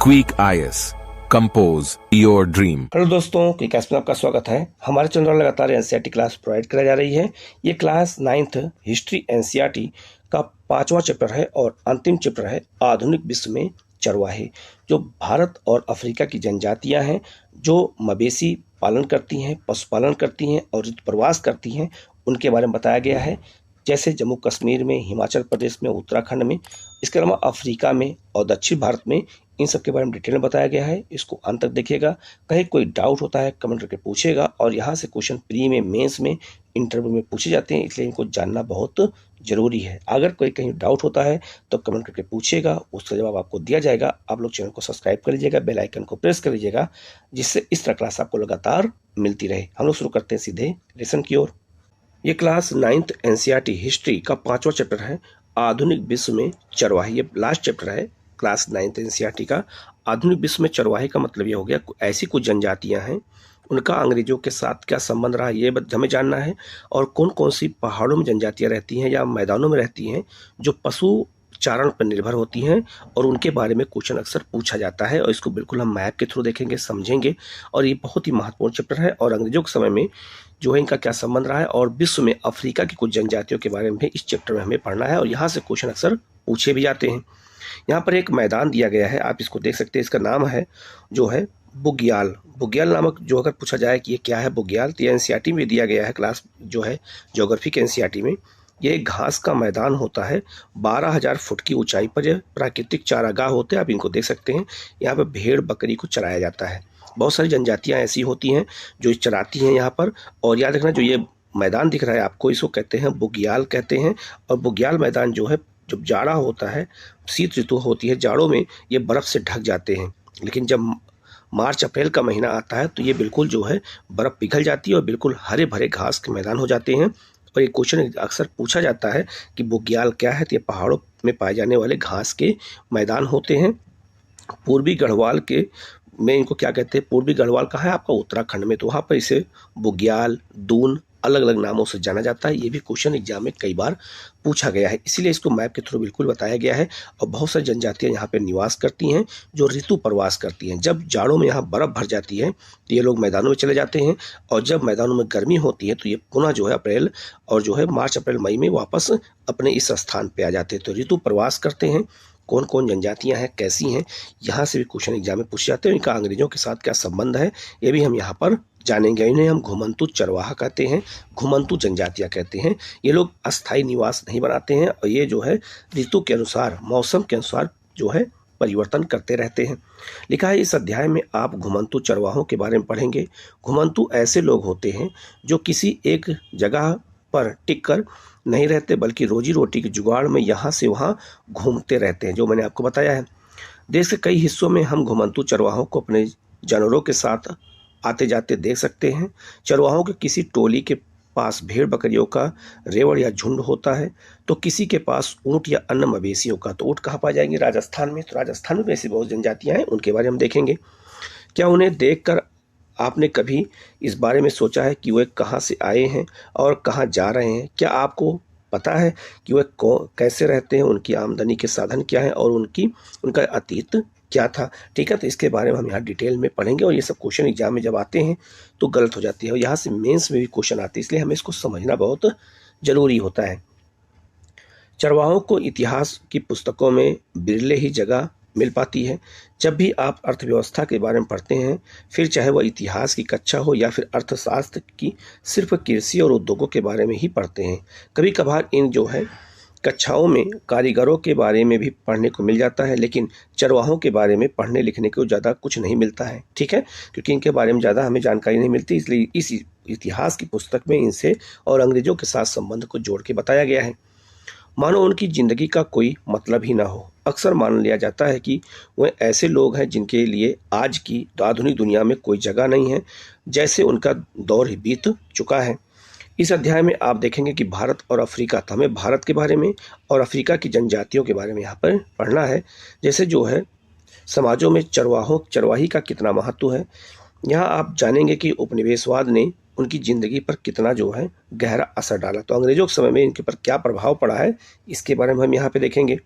Queek IS. Compose your dream. Hello दोस्तों, quick में आपका स्वागत है। हमारे चैनल पर लगातार एनसीईआरटी क्लास प्रोवाइड कराई जा रही है। ये क्लास 9th हिस्ट्री एनसीईआरटी का 5वां चैप्टर है और अंतिम चैप्टर है आधुनिक विश्व में चरवाहे। जो भारत और अफ्रीका की जनजातियां हैं जो मवेशी पालन करती हैं, पशुपालन करती हैं और ऋतु प्रवास करती हैं, उनके बारे में बताया गया है। जैसे जम्मू कश्मीर में, हिमाचल प्रदेश में, उत्तराखंड में, इसके अलावा अफ्रीका में और दक्षिण भारत में, इन सब के बारे में डिटेल में बताया गया है। इसको अंत तक देखिएगा। कहीं कोई डाउट होता है कमेंट करके पूछेगा, और यहाँ से क्वेश्चन प्री में, मेंस में, इंटरव्यू में पूछे जाते हैं, इसलिए इनको जानना बहुत जरूरी है। अगर कोई कहीं डाउट होता है तो कमेंट करके पूछेगा, उसका जवाब आपको दिया जाएगा। आप लोग चैनल को सब्सक्राइब कर लीजिएगा, बेल आइकन को प्रेस कर लीजिएगा, जिससे इस तरह क्लास आपको लगातार मिलती रहे। हम लोग शुरू करते हैं सीधे लेसन की ओर। ये क्लास 9th एनसीईआरटी हिस्ट्री का 5वां चैप्टर है आधुनिक विश्व में चरवाहे। ये लास्ट चैप्टर है क्लास 9th एनसीईआरटी का। आधुनिक विश्व में चरवाहे का मतलब ये हो गया, ऐसी कुछ जनजातियां हैं, उनका अंग्रेजों के साथ क्या संबंध रहा, ये हमें जानना है। और कौन कौन सी पहाड़ों में जनजातियां रहती हैं या मैदानों में रहती हैं जो पशु चारण पर निर्भर होती हैं, और उनके बारे में क्वेश्चन अक्सर पूछा जाता है। और इसको बिल्कुल हम मैप के थ्रू देखेंगे, समझेंगे। और ये बहुत ही महत्वपूर्ण चैप्टर है। और अंग्रेजों के समय में जो है इनका क्या संबंध रहा है, और विश्व में अफ्रीका की कुछ जनजातियों के बारे में भी इस चैप्टर में हमें पढ़ना है। और यहाँ से क्वेश्चन अक्सर पूछे भी जाते हैं। यहाँ पर एक मैदान दिया गया है, आप इसको देख सकते हैं। इसका नाम है जो है बुग्याल। बुग्याल नामक, जो अगर पूछा जाए कि ये क्या है बुग्याल, तो ये एनसीईआरटी में दिया गया है, क्लास जो है ज्योग्राफी के एनसीईआरटी में। ये घास का मैदान होता है, 12,000 फुट की ऊंचाई पर। यह प्राकृतिक चारागाह होते हैं, आप इनको देख सकते हैं। यहाँ पर भेड़ बकरी को चराया जाता है। बहुत सारी जनजातियाँ ऐसी होती हैं जो चराती हैं यहाँ पर। और याद रखना, जो ये मैदान दिख रहा है आपको, इसको कहते हैं बुग्याल कहते हैं। और बुग्याल मैदान जो है, जब जाड़ा होता है, शीत ऋतु होती है, जाड़ों में ये बर्फ़ से ढक जाते हैं। लेकिन जब मार्च अप्रैल का महीना आता है तो ये बिल्कुल जो है बर्फ़ पिघल जाती है और बिल्कुल हरे भरे घास के मैदान हो जाते हैं। और ये क्वेश्चन अक्सर पूछा जाता है कि बुग्याल क्या है, तो ये पहाड़ों में पाए जाने वाले घास के मैदान होते हैं। पूर्वी गढ़वाल के में इनको क्या कहते हैं, पूर्वी गढ़वाल कहाँ है आपका, उत्तराखंड में, तो वहाँ पर इसे बुग्याल, दून, अलग अलग नामों से जाना जाता है। ये भी क्वेश्चन एग्जाम में कई बार पूछा गया है, इसीलिए इसको मैप के थ्रू बिल्कुल बताया गया है। और बहुत सारी जनजातियां यहाँ पे निवास करती हैं जो ऋतु प्रवास करती हैं। जब जाड़ों में यहाँ बर्फ़ भर जाती है तो ये लोग मैदानों में चले जाते हैं, और जब मैदानों में गर्मी होती है तो ये पुनः जो है अप्रैल और जो है मार्च अप्रैल मई में वापस अपने इस स्थान पर आ जाते हैं। तो ऋतु प्रवास करते हैं। कौन कौन जनजातियां हैं, कैसी हैं, यहाँ से भी क्वेश्चन एग्जाम में पूछे जाते हैं। इनका अंग्रेजों के साथ क्या संबंध है, ये भी हम यहाँ पर जानेंगे। इन्हें हम घुमंतु चरवाहा कहते हैं, घुमंतु जनजातियां कहते हैं। ये लोग अस्थायी निवास नहीं बनाते हैं, और ये जो है ऋतु के अनुसार, मौसम के अनुसार जो है परिवर्तन करते रहते हैं। लिखा है इस अध्याय में आप घुमंतु चरवाहों के बारे में पढ़ेंगे। घुमंतु ऐसे लोग होते हैं जो किसी एक जगह पर टिक कर नहीं रहते, बल्कि रोजी रोटी के जुगाड़ में यहाँ से वहाँ घूमते रहते हैं, जो मैंने आपको बताया है। देश के कई हिस्सों में हम घुमंतु चरवाहों को अपने जानवरों के साथ आते जाते देख सकते हैं। चरवाहों के किसी टोली के पास भेड़ बकरियों का रेवड़ या झुंड होता है, तो किसी के पास ऊँट या अन्य मवेशियों का। तो ऊँट कहाँ पाए जाएंगे, राजस्थान में। तो राजस्थान में ऐसी बहुत जनजातियाँ हैं, उनके बारे में हम देखेंगे। क्या उन्हें देखकर आपने कभी इस बारे में सोचा है कि वे कहाँ से आए हैं और कहाँ जा रहे हैं? क्या आपको पता है कि वे कैसे रहते हैं, उनकी आमदनी के साधन क्या है, और उनका अतीत क्या था? ठीक है, तो इसके बारे में हम यहाँ डिटेल में पढ़ेंगे। और ये सब क्वेश्चन एग्जाम में जब आते हैं तो गलत हो जाती है, और यहाँ से मेंस में भी क्वेश्चन आते हैं, इसलिए हमें इसको समझना बहुत जरूरी होता है। चरवाहों को इतिहास की पुस्तकों में बिरले ही जगह मिल पाती है। जब भी आप अर्थव्यवस्था के बारे में पढ़ते हैं, फिर चाहे वह इतिहास की कक्षा हो या फिर अर्थशास्त्र की, सिर्फ कृषि और उद्योगों के बारे में ही पढ़ते हैं। कभी कभार इन जो है कक्षाओं में कारीगरों के बारे में भी पढ़ने को मिल जाता है, लेकिन चरवाहों के बारे में पढ़ने लिखने को ज़्यादा कुछ नहीं मिलता है। ठीक है, क्योंकि इनके बारे में ज़्यादा हमें जानकारी नहीं मिलती, इसलिए इस इतिहास की पुस्तक में इनसे और अंग्रेजों के साथ संबंध को जोड़ के बताया गया है। मानो उनकी ज़िंदगी का कोई मतलब ही ना हो। अक्सर मान लिया जाता है कि वे ऐसे लोग हैं जिनके लिए आज की आधुनिक दुनिया में कोई जगह नहीं है, जैसे उनका दौर ही बीत चुका है। इस अध्याय में आप देखेंगे कि भारत और अफ्रीका, तो हमें भारत के बारे में और अफ्रीका की जनजातियों के बारे में यहाँ पर पढ़ना है। जैसे जो है समाजों में चरवाही का कितना महत्व है। यहाँ आप जानेंगे कि उपनिवेशवाद ने उनकी ज़िंदगी पर कितना जो है गहरा असर डाला। तो अंग्रेजों के समय में इनके पर क्या प्रभाव पड़ा है, इसके बारे में हम यहाँ पे देखेंगे।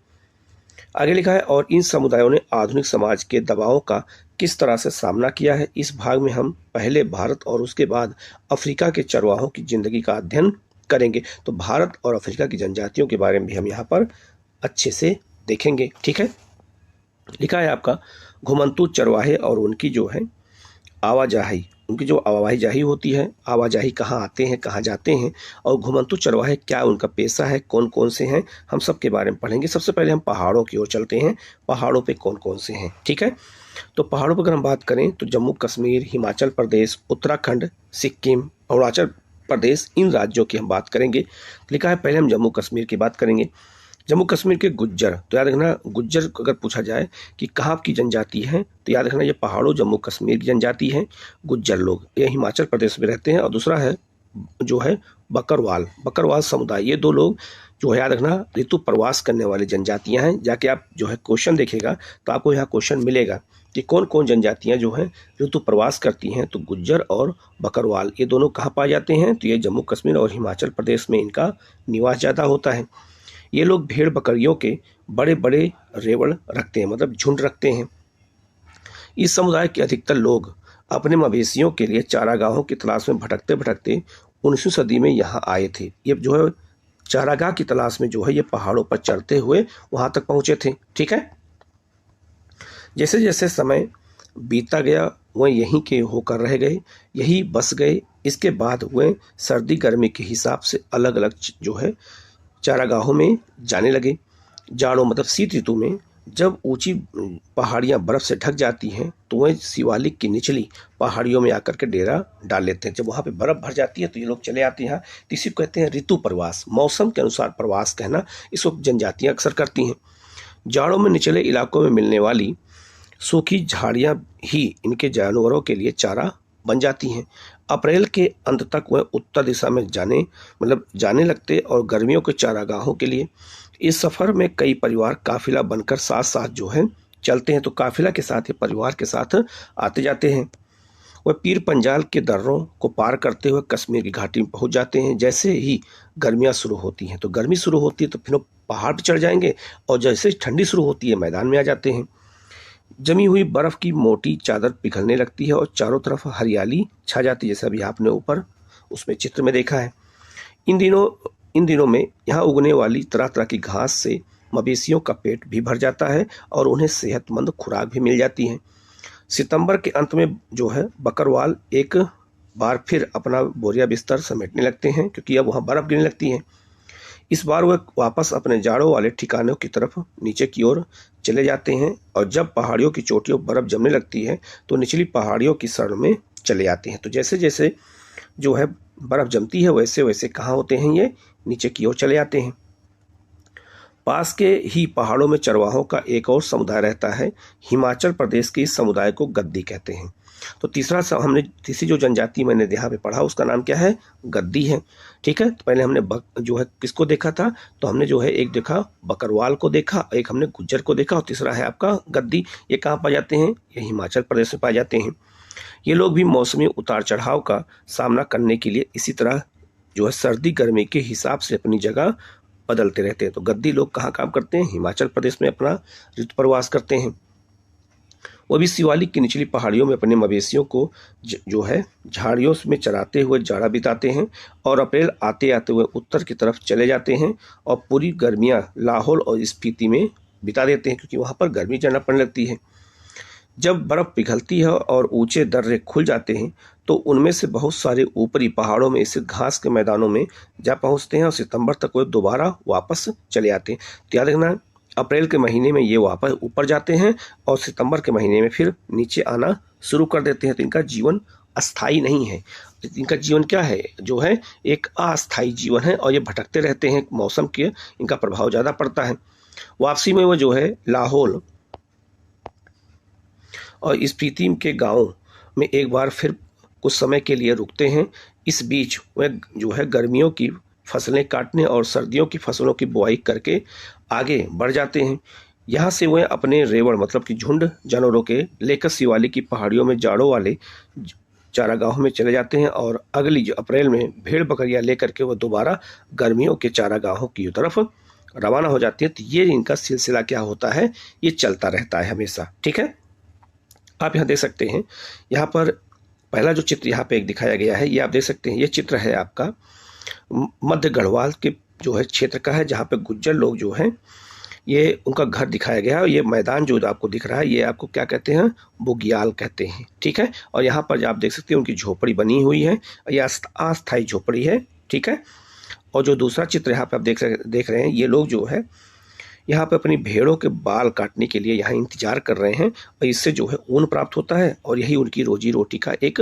आगे लिखा है, और इन समुदायों ने आधुनिक समाज के दबावों का किस तरह से सामना किया है। इस भाग में हम पहले भारत और उसके बाद अफ्रीका के चरवाहों की जिंदगी का अध्ययन करेंगे। तो भारत और अफ्रीका की जनजातियों के बारे में भी हम यहाँ पर अच्छे से देखेंगे। ठीक है, लिखा है आपका, घुमंतू चरवाहे और उनकी जो है आवाजाही, उनकी जो आवाजाही होती है, आवाजाही कहाँ आते हैं, कहाँ जाते हैं, और घुमंतू चरवाहे क्या उनका पेशा है, कौन कौन से हैं, हम सब के बारे में पढ़ेंगे। सबसे पहले हम पहाड़ों की ओर चलते हैं, पहाड़ों पे कौन कौन से हैं। ठीक है, तो पहाड़ों पर अगर हम बात करें तो जम्मू कश्मीर, हिमाचल प्रदेश, उत्तराखंड, सिक्किम, अरुणाचल प्रदेश, इन राज्यों की हम बात करेंगे। लिखा है, पहले हम जम्मू कश्मीर की बात करेंगे। जम्मू कश्मीर के गुज्जर, तो याद रखना, गुज्जर को अगर पूछा जाए कि कहाँ की जनजाति है, तो याद रखना ये पहाड़ों जम्मू कश्मीर की जनजाति है गुज्जर लोग, ये हिमाचल प्रदेश में रहते हैं। और दूसरा है जो है बकरवाल, बकरवाल समुदाय, ये दो लोग जो है याद रखना ऋतु प्रवास करने वाली जनजातियां हैं। जाके आप जो है क्वेश्चन देखेगा तो आपको यहाँ क्वेश्चन मिलेगा कि कौन कौन जनजातियां जो हैं ऋतु प्रवास करती हैं। तो गुज्जर और बकरवाल ये दोनों कहाँ पाए जाते हैं, तो ये जम्मू कश्मीर और हिमाचल प्रदेश में इनका निवास ज़्यादा होता है। ये लोग भेड़ बकरियों के बड़े बड़े रेवड़ रखते हैं, मतलब झुंड रखते हैं। इस समुदाय के अधिकतर लोग अपने मवेशियों के लिए चारागाहों की तलाश में भटकते भटकते 19वीं सदी में यहाँ आए थे। ये जो है चारागाह की तलाश में जो है ये पहाड़ों पर चढ़ते हुए वहाँ तक पहुँचे थे। ठीक है, जैसे जैसे समय बीता गया वह यहीं के होकर रह गए, यही बस गए। इसके बाद वह सर्दी गर्मी के हिसाब से अलग अलग जो है चारागाहों में जाने लगे। जाड़ों मतलब शीत ऋतु में जब ऊंची पहाड़ियां बर्फ से ढक जाती हैं तो वह शिवालिक की निचली पहाड़ियों में आकर के डेरा डाल लेते हैं। जब वहाँ पे बर्फ भर जाती है तो ये लोग चले आते हैं यहाँ। तो इसी को कहते हैं ऋतु प्रवास, मौसम के अनुसार प्रवास कहना, इसको जनजातियाँ अक्सर करती हैं। जाड़ों में निचले इलाकों में मिलने वाली सूखी झाड़ियाँ ही इनके जानवरों के लिए चारा बन जाती हैं। अप्रैल के अंत तक वह उत्तर दिशा में जाने लगते और गर्मियों के चारागाहों के लिए। इस सफ़र में कई परिवार काफिला बनकर साथ साथ जो है चलते हैं। तो काफिला के साथ ये परिवार के साथ आते जाते हैं। वह पीर पंजाल के दर्रों को पार करते हुए कश्मीर की घाटी में पहुंच जाते हैं। जैसे ही गर्मियां शुरू होती हैं, तो गर्मी शुरू होती है तो फिर पहाड़ पर चढ़ जाएंगे, और जैसे ठंडी शुरू होती है मैदान में आ जाते हैं। जमी हुई बर्फ की मोटी चादर पिघलने लगती है और चारों तरफ हरियाली छा जाती है, जैसे अभी आपने ऊपर उसमें चित्र में देखा है। इन दिनों में यहाँ उगने वाली तरह तरह की घास से मवेशियों का पेट भी भर जाता है और उन्हें सेहतमंद खुराक भी मिल जाती है। सितंबर के अंत में जो है बकरवाल एक बार फिर अपना बोरिया बिस्तर समेटने लगते हैं, क्योंकि अब वहाँ बर्फ गिरने लगती है। इस बार वह वापस अपने जाड़ों वाले ठिकानों की तरफ नीचे की ओर चले जाते हैं, और जब पहाड़ियों की चोटियों बर्फ जमने लगती है तो निचली पहाड़ियों की शरण में चले जाते हैं। तो जैसे जैसे जो है बर्फ जमती है वैसे वैसे कहाँ होते हैं, ये नीचे की ओर चले जाते हैं। पास के ही पहाड़ों में चरवाहों का एक और समुदाय रहता है। हिमाचल प्रदेश के इस समुदाय को गद्दी कहते हैं। तो तीसरी जो जनजाति मैंने यहाँ पे पढ़ा उसका नाम क्या है, गद्दी है। ठीक है, तो पहले हमने जो है किसको देखा था, तो हमने जो है एक देखा बकरवाल को देखा, एक हमने गुज्जर को देखा, और तीसरा है आपका गद्दी। ये कहाँ पाए जाते हैं, ये हिमाचल प्रदेश में पाए जाते हैं। ये लोग भी मौसमी उतार चढ़ाव का सामना करने के लिए इसी तरह जो है सर्दी गर्मी के हिसाब से अपनी जगह बदलते रहते हैं। तो गद्दी लोग कहाँ काम करते हैं, हिमाचल प्रदेश में अपना ऋतु प्रवास करते हैं। वो भी शिवालिक की निचली पहाड़ियों में अपने मवेशियों को जो है झाड़ियों में चराते हुए जाड़ा बिताते हैं, और अप्रैल आते आते हुए उत्तर की तरफ चले जाते हैं और पूरी गर्मियां लाहौल और स्पीति में बिता देते हैं, क्योंकि वहाँ पर गर्मी ज़्यादा पड़ने लगती है। जब बर्फ़ पिघलती है और ऊंचे दर्रे खुल जाते हैं तो उनमें से बहुत सारे ऊपरी पहाड़ों में स्थित घास के मैदानों में जा पहुंचते हैं, और सितंबर तक वो दोबारा वापस चले आते हैं। तो याद रखना, अप्रैल के महीने में ये वापस ऊपर जाते हैं और सितंबर के महीने में फिर नीचे आना शुरू कर देते हैं। तो इनका जीवन अस्थाई नहीं है, इनका जीवन क्या है, जो है एक अस्थाई जीवन है, और ये भटकते रहते हैं। मौसम के इनका प्रभाव ज़्यादा पड़ता है। वापसी में वो जो है लाहौल और स्पीति के गाँव में एक बार फिर कुछ समय के लिए रुकते हैं। इस बीच वह जो है गर्मियों की फसलें काटने और सर्दियों की फसलों की बुआई करके आगे बढ़ जाते हैं। यहाँ से वह अपने रेवड़ मतलब कि झुंड जानवरों के लेकर शिवालिक की पहाड़ियों में जाड़ों वाले चारागाहों में चले जाते हैं, और अगली जो अप्रैल में भेड़ बकरियां लेकर के वह दोबारा गर्मियों के चारागाहों की तरफ रवाना हो जाती है, तो ये इनका सिलसिला क्या होता है, ये चलता रहता है हमेशा। ठीक है, आप यहाँ देख सकते हैं, यहाँ पर पहला जो चित्र यहाँ पे एक दिखाया गया है, ये आप देख सकते हैं, ये चित्र है आपका मध्य गढ़वाल के जो है क्षेत्र का है, जहाँ पे गुज्जर लोग जो हैं ये उनका घर दिखाया गया है। और ये मैदान जो आपको दिख रहा है, ये आपको क्या कहते हैं, बुग्याल कहते हैं। ठीक है, और यहाँ पर आप देख सकते हैं उनकी झोपड़ी बनी हुई है, ये अस्थायी झोपड़ी है। ठीक है, और जो दूसरा चित्र यहाँ पे आप देख रहे हैं, ये लोग जो है यहाँ पे अपनी भेड़ों के बाल काटने के लिए यहाँ इंतजार कर रहे हैं, और इससे जो है ऊन प्राप्त होता है, और यही उनकी रोजी रोटी का एक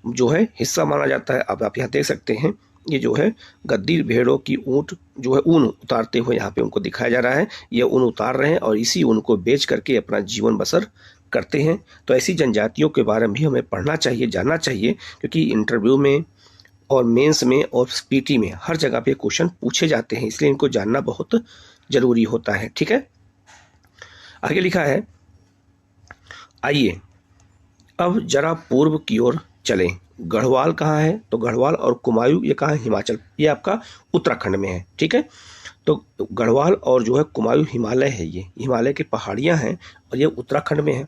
जो है हिस्सा माना जाता है। अब आप यहाँ देख सकते हैं, ये जो है गद्दी भेड़ों की ऊँट जो है ऊन उतारते हुए यहाँ पे उनको दिखाया जा रहा है। ये ऊन उतार रहे हैं और इसी ऊन को बेच करके अपना जीवन बसर करते हैं। तो ऐसी जनजातियों के बारे में भी हमें पढ़ना चाहिए, जानना चाहिए, क्योंकि इंटरव्यू में और मेंस में और पीटी में हर जगह पे क्वेश्चन पूछे जाते हैं, इसलिए इनको जानना बहुत जरूरी होता है। ठीक है, आगे लिखा है, आइए अब जरा पूर्व की ओर चलें। गढ़वाल कहाँ है, तो गढ़वाल और कुमायूं ये कहाँ है, हिमाचल, ये आपका उत्तराखंड में है। ठीक है, तो गढ़वाल और जो है कुमायूं हिमालय है, ये हिमालय की पहाड़ियाँ हैं और ये उत्तराखंड में है।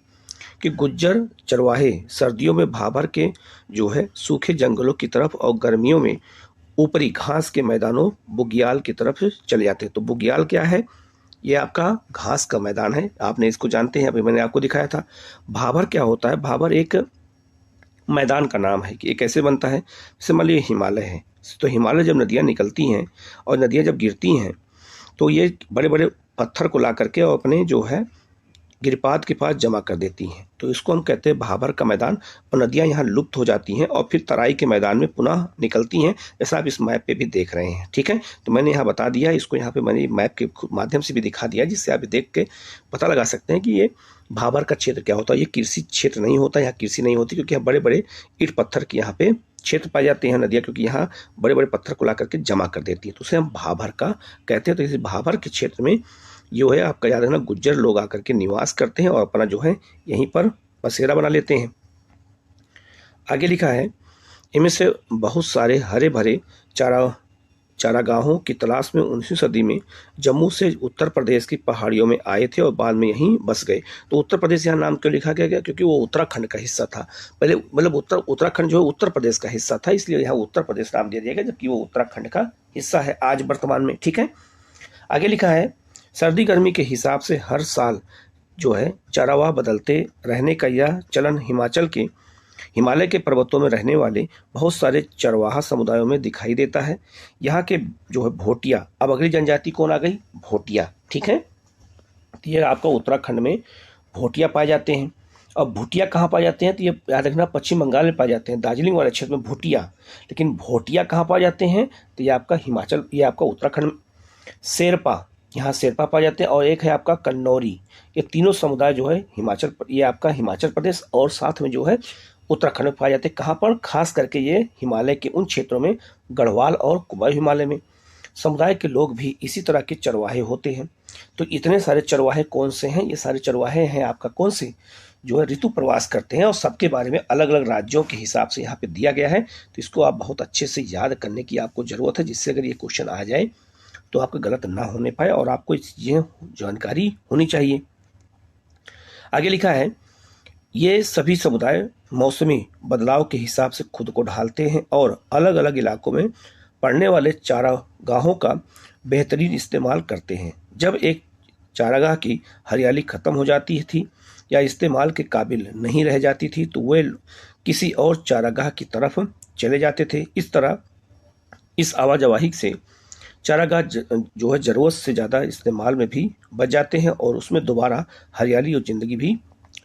कि गुज्जर चरवाहे सर्दियों में भाबर के जो है सूखे जंगलों की तरफ और गर्मियों में ऊपरी घास के मैदानों बुग्याल की तरफ चले जाते हैं। तो बुग्याल क्या है, ये आपका घास का मैदान है, आपने इसको जानते हैं, अभी मैंने आपको दिखाया था। भाबर क्या होता है, भाबर एक मैदान का नाम है कि ये कैसे बनता है, जैसे मान लीजिए हिमालय है, तो हिमालय जब नदियाँ निकलती हैं और नदियाँ जब गिरती हैं तो ये बड़े बड़े पत्थर को ला करके और अपने जो है गिरिपाद के पास जमा कर देती हैं, तो इसको हम कहते हैं भाबर का मैदान। और नदियाँ यहाँ लुप्त हो जाती हैं और फिर तराई के मैदान में पुनः निकलती हैं, जैसा आप इस मैप पे भी देख रहे हैं। ठीक है, तो मैंने यहाँ बता दिया, इसको यहाँ पे मैंने मैप के माध्यम से भी दिखा दिया, जिससे आप देख के पता लगा सकते हैं कि ये भाबर का क्षेत्र क्या होता है। ये कृषि क्षेत्र नहीं होता, यहाँ कृषि नहीं होती, क्योंकि यहाँ बड़े बड़े ईंट पत्थर के यहाँ पे क्षेत्र पाए जाते हैं नदियाँ, क्योंकि यहाँ बड़े बड़े पत्थर को ला करके जमा कर देती है, तो उसे हम भाबर का कहते हैं। तो इस भाबर के क्षेत्र में जो है आपका याद रखना, गुज्जर लोग आकर के निवास करते हैं और अपना जो है यहीं पर बसेरा बना लेते हैं। आगे लिखा है, इनमें से बहुत सारे हरे भरे चारागाहों की तलाश में 19वीं सदी में जम्मू से उत्तर प्रदेश की पहाड़ियों में आए थे और बाद में यहीं बस गए। तो उत्तर प्रदेश यहाँ नाम क्यों लिखा गया, क्योंकि वो उत्तराखंड का हिस्सा था पहले, मतलब उत्तराखंड जो है उत्तर प्रदेश का हिस्सा था, इसलिए यहाँ उत्तर प्रदेश नाम दिया गया, जबकि वो उत्तराखंड का हिस्सा है आज वर्तमान में। ठीक है, आगे लिखा है, सर्दी गर्मी के हिसाब से हर साल जो है चरावाह बदलते रहने का यह चलन हिमालय के पर्वतों में रहने वाले बहुत सारे चरवाहा समुदायों में दिखाई देता है। यहाँ के जो है भोटिया, अब अगली जनजाति कौन आ गई, भोटिया। ठीक है, तो ये आपका उत्तराखंड में भोटिया पाए जाते हैं। अब भूटिया कहाँ पाए जाते हैं, तो ये याद रखना पश्चिम बंगाल में पाए जाते हैं, दार्जिलिंग वाले क्षेत्र में भूटिया। लेकिन भोटिया कहाँ पाए जाते हैं, तो ये आपका हिमाचल, ये आपका उत्तराखंड में। शेरपा, यहाँ शेरपा पाए जाते हैं, और एक है आपका कन्नौरी। ये तीनों समुदाय जो है हिमाचल, ये आपका हिमाचल प्रदेश और साथ में जो है उत्तराखंड में पाए जाते हैं। कहाँ पर, खास करके ये हिमालय के उन क्षेत्रों में, गढ़वाल और कुमायूं हिमालय में। समुदाय के लोग भी इसी तरह के चरवाहे होते हैं। तो इतने सारे चरवाहे कौन से हैं, ये सारे चरवाहे हैं आपका कौन से, जो है ऋतु प्रवास करते हैं, और सबके बारे में अलग अलग राज्यों के हिसाब से यहाँ पे दिया गया है। तो इसको आप बहुत अच्छे से याद करने की आपको ज़रूरत है, जिससे अगर ये क्वेश्चन आ जाए तो आपका गलत ना होने पाए और आपको ये जानकारी होनी चाहिए। आगे लिखा है, ये सभी समुदाय मौसमी बदलाव के हिसाब से खुद को ढालते हैं और अलग अलग इलाकों में पड़ने वाले चारागाहों का बेहतरीन इस्तेमाल करते हैं। जब एक चारागाह की हरियाली खत्म हो जाती थी या इस्तेमाल के काबिल नहीं रह जाती थी, तो वे किसी और चारागाह की तरफ चले जाते थे। इस तरह इस आवाजाही से चारागाह जो है ज़रूरत से ज़्यादा इस्तेमाल में भी बच जाते हैं और उसमें दोबारा हरियाली और ज़िंदगी भी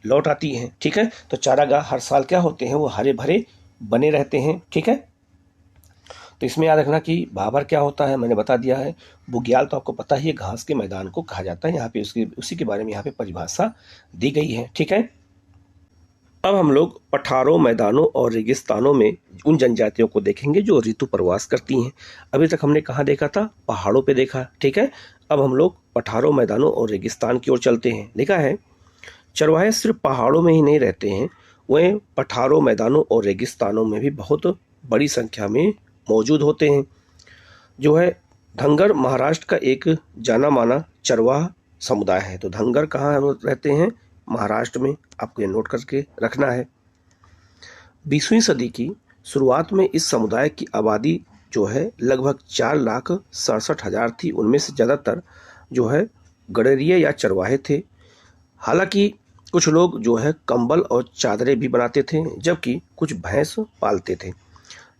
लौट आती है। ठीक है, तो चारागाह हर साल क्या होते हैं, वो हरे भरे बने रहते हैं। ठीक है, तो इसमें याद रखना कि भाबर क्या होता है मैंने बता दिया है। बुग्याल तो आपको पता ही है, घास के मैदान को कहा जाता है, यहाँ पे उसी के बारे में यहाँ पे परिभाषा दी गई है। ठीक है, अब हम लोग पठारों, मैदानों और रेगिस्तानों में उन जनजातियों को देखेंगे जो ऋतु प्रवास करती हैं। अभी तक हमने कहाँ देखा था, पहाड़ों पे देखा। ठीक है, अब हम लोग पठारों, मैदानों और रेगिस्तान की ओर चलते हैं। लिखा है, चरवाहे सिर्फ पहाड़ों में ही नहीं रहते हैं, वह पठारों, मैदानों और रेगिस्तानों में भी बहुत बड़ी संख्या में मौजूद होते हैं। जो है धंगर महाराष्ट्र का एक जाना माना चरवाहा समुदाय है। तो धंगर कहाँ रहते हैं? महाराष्ट्र में। आपको ये नोट करके रखना है। 20वीं सदी की शुरुआत में इस समुदाय की आबादी जो है लगभग 4,67,000 थी। उनमें से ज़्यादातर जो है गडेरिये या चरवाहे थे। हालांकि कुछ लोग जो है कंबल और चादरें भी बनाते थे, जबकि कुछ भैंस पालते थे।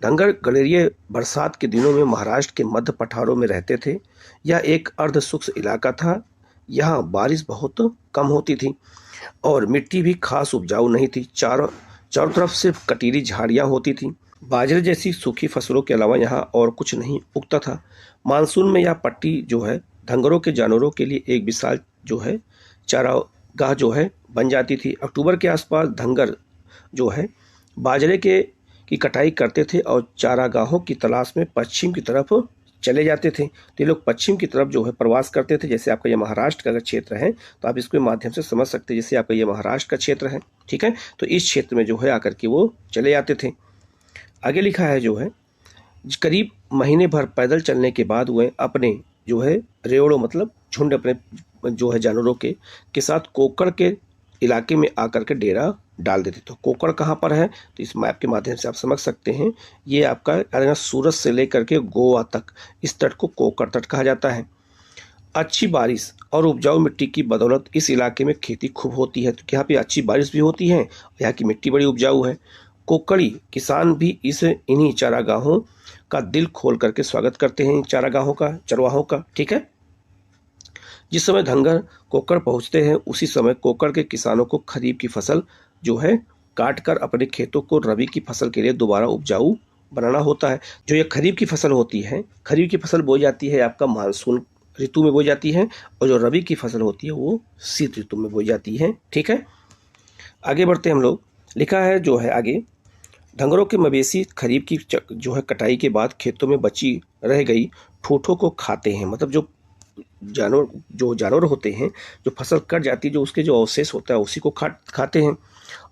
धंगर गडेरिये बरसात के दिनों में महाराष्ट्र के मध्य पठारों में रहते थे। यह एक अर्ध शुष्क इलाका था। यहाँ बारिश बहुत कम होती थी और मिट्टी भी खास उपजाऊ नहीं थी। चारों तरफ सिर्फ कटीली झाड़ियाँ होती थी। बाजरे जैसी सूखी फसलों के अलावा यहाँ और कुछ नहीं उगता था। मानसून में यह पट्टी जो है धंगरों के जानवरों के लिए एक विशाल जो है चारागाह जो है बन जाती थी। अक्टूबर के आसपास धंगर जो है बाजरे की कटाई करते थे और चारागाहों की तलाश में पश्चिम की तरफ चले जाते थे। तो ये लोग पश्चिम की तरफ जो है प्रवास करते थे। जैसे आपका ये महाराष्ट्र का अगर क्षेत्र है तो आप इसके माध्यम से समझ सकते हैं। जैसे आपका ये महाराष्ट्र का क्षेत्र है, ठीक है, तो इस क्षेत्र में जो है आकर के वो चले जाते थे। आगे लिखा है जो है करीब महीने भर पैदल चलने के बाद वह अपने जो है रेवड़ों मतलब झुंड अपने जो है जानवरों के साथ कोकड़ के इलाके में आकर के डेरा डाल देते। तो कोकड़ कहाँ पर है? तो इस मैप के माध्यम से आप समझ सकते हैं। ये आपका सूरत से लेकर के गोवा तक इस तट को कोकड़ तट कहा जाता है। अच्छी बारिश और उपजाऊ मिट्टी की बदौलत इस इलाके में खेती खूब होती है। तो यहाँ पे अच्छी बारिश भी होती है, यहाँ की मिट्टी बड़ी उपजाऊ है। कोकड़ी किसान भी इन्हीं चारागाहों का दिल खोल करके स्वागत करते हैं, चारागाहों का, चरवाहों का, ठीक है। जिस समय धंगर कोकड़ पहुंचते हैं उसी समय कोकड़ के किसानों को खरीफ की फसल जो है काट कर अपने खेतों को रबी की फसल के लिए दोबारा उपजाऊ बनाना होता है। जो ये खरीफ की फसल होती है, खरीफ की फसल बोई जाती है आपका मानसून ऋतु में बोई जाती है, और जो रबी की फसल होती है वो शीत ऋतु में बोई जाती है, ठीक है। आगे बढ़ते हैं हम लोग। लिखा है जो है आगे, धंगरों के मवेशी खरीफ की जो है कटाई के बाद खेतों में बची रह गई ठूठों को खाते हैं। मतलब जो जानवर होते हैं, जो फसल कट जाती है, जो उसके जो अवशेष होता है उसी को खाते हैं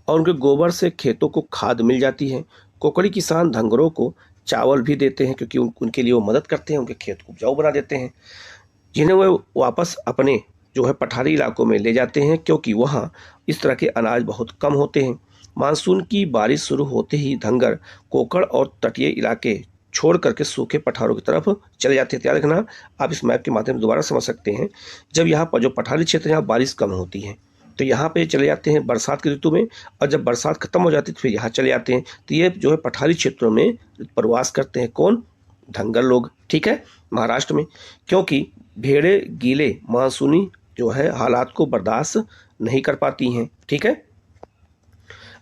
और उनके गोबर से खेतों को खाद मिल जाती है। कोकड़ी किसान धंगरों को चावल भी देते हैं क्योंकि उनके लिए वो मदद करते हैं, उनके खेत को उपजाऊ बना देते हैं, जिन्हें वे वापस अपने जो है पठारी इलाकों में ले जाते हैं क्योंकि वहाँ इस तरह के अनाज बहुत कम होते हैं। मानसून की बारिश शुरू होते ही धंगर कोकड़ और तटीय इलाके छोड़ करके सूखे पठारों की तरफ चले जाते हैं। याद रखना, आप इस मैप के माध्यम से दोबारा समझ सकते हैं। जब यहाँ पर जो पठारी क्षेत्र है यहाँ बारिश कम होती है तो यहाँ पे चले जाते हैं बरसात की ऋतु में, और जब बरसात खत्म हो जाती है तो फिर यहाँ चले जाते हैं। तो ये जो है पठारी क्षेत्रों में प्रवास करते हैं कौन? धंगर लोग, ठीक है, महाराष्ट्र में, क्योंकि भेड़े गीले मानसूनी जो है हालात को बर्दाश्त नहीं कर पाती हैं, ठीक है।